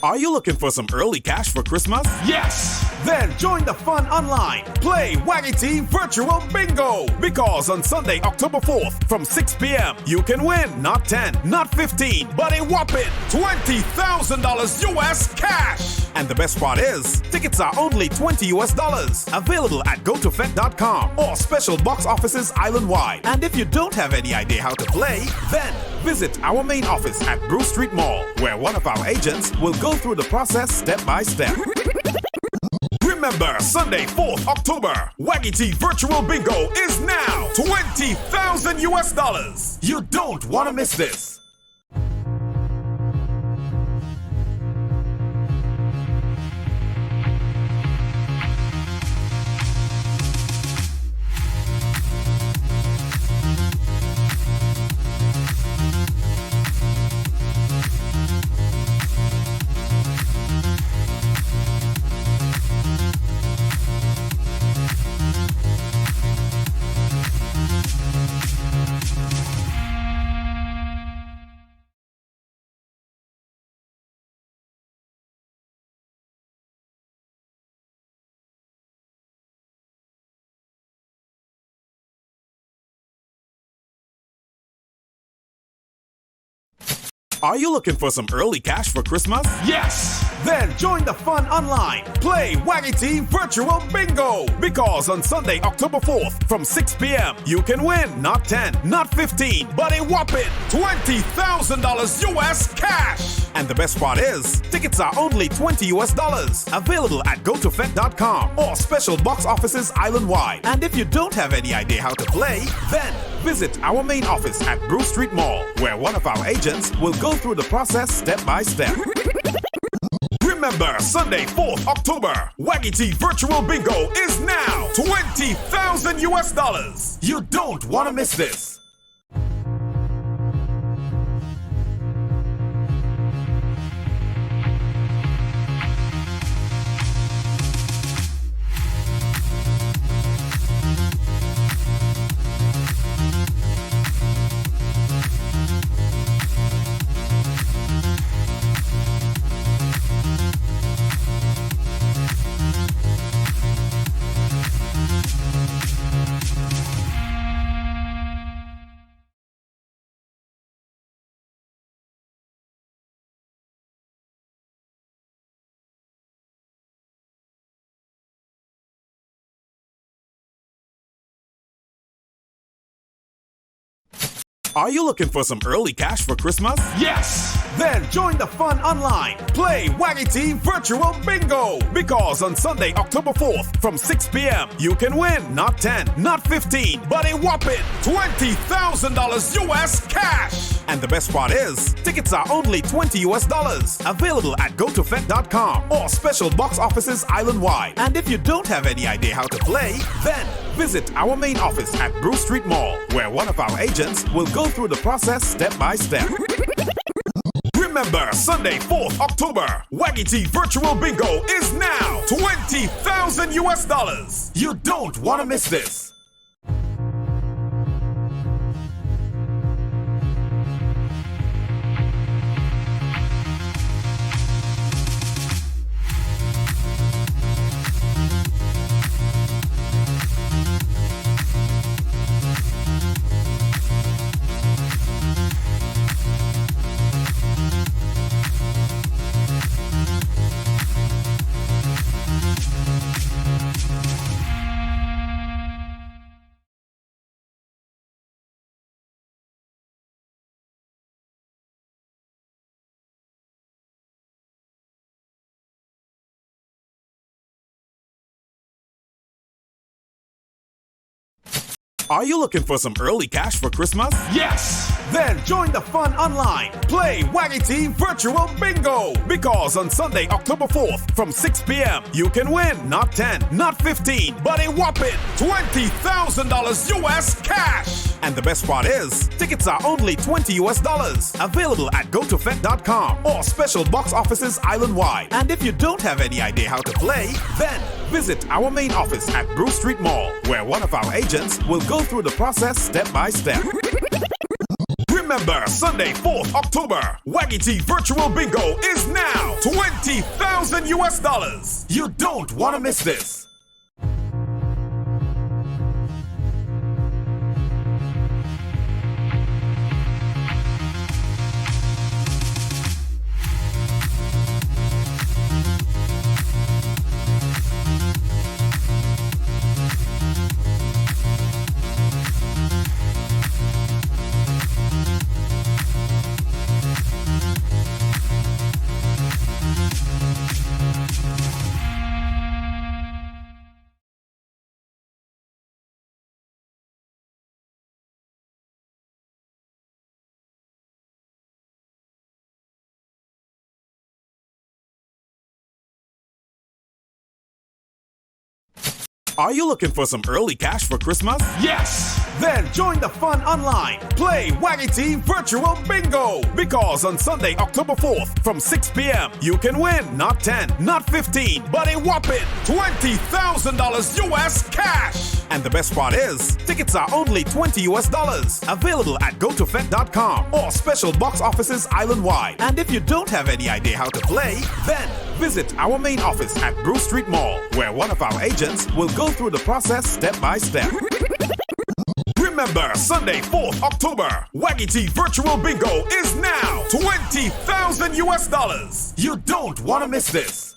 Are you looking for some early cash for Christmas? Yes! Then join the fun online. Play Waggy Virtual Bingo. Because on Sunday, October 4th, from 6 p.m., you can win not 10, not 15, but a whopping $20,000 US cash. And the best part is, tickets are only $20 US. Available at gotofet.com or special box offices island-wide. And if you don't have any idea how to play, then visit our main office at Bruce Street Mall, where one of our agents will go through the process step by step. Remember, Sunday, 4th October, Waggy Virtual Bingo is now $20,000 US. You don't want to miss this. Are you looking for some early cash for Christmas? Yes! Then join the fun online. Play Waggy Team Virtual Bingo! Because on Sunday, October 4th, from 6 p.m., you can win not 10, not 15, but a whopping $20,000 US cash! And the best part is, tickets are only $20 US. Available at gotofet.com or special box offices island-wide. And if you don't have any idea how to play, then visit our main office at Bruce Street Mall, where one of our agents will go through the process step by step. Remember, Sunday, 4th October, Waggy T Virtual Bingo is now $20,000 US. You don't want to miss this. Are you looking for some early cash for Christmas? Yes! Then join the fun online. Play Waggy Team Virtual Bingo! Because on Sunday, October 4th, from 6 p.m., you can win not 10, not 15, but a whopping $20,000 US cash! And the best part is, tickets are only $20 US. Available at gotofet.com or special box offices island-wide. And if you don't have any idea how to play, then visit our main office at Bruce Street Mall, where one of our agents will go through the process step by step. Remember, Sunday, 4th October, Waggy T Virtual Bingo is now $20,000 US. You don't want to miss this. Are you looking for some early cash for Christmas? Yes! Then join the fun online. Play Waggy Team Virtual Bingo! Because on Sunday, October 4th, from 6 p.m., you can win not 10, not 15, but a whopping $20,000 US cash! And the best part is, tickets are only $20 US. Available at gotofet.com or special box offices island-wide. And if you don't have any idea how to play, then visit our main office at Bruce Street Mall, where one of our agents will go through the process step by step. Remember, Sunday, 4th October, Waggy T Virtual Bingo is now $20,000 US. You don't want to miss this. Are you looking for some early cash for Christmas? Yes! Then join the fun online. Play Waggy Team Virtual Bingo! Because on Sunday, October 4th, from 6 p.m., you can win not 10, not 15, but a whopping $20,000 US cash! And the best part is, tickets are only $20 US. Available at gotofet.com or special box offices island-wide. And if you don't have any idea how to play, then visit our main office at Bruce Street Mall, where one of our agents will go through the process step by step. Remember, Sunday, 4th October, Waggy Virtual Bingo is now $20,000 US. You don't want to miss this.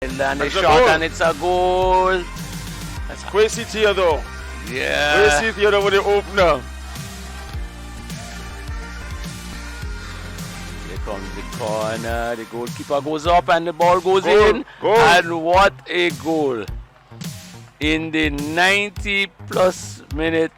And a shot, and it's a goal. Kwesi Theodore. Yeah. Kwesi Theodore with the opener. Here comes the corner. The goalkeeper goes up, and the ball goes Goal. in. Goal. And what a goal! In the 90+ minute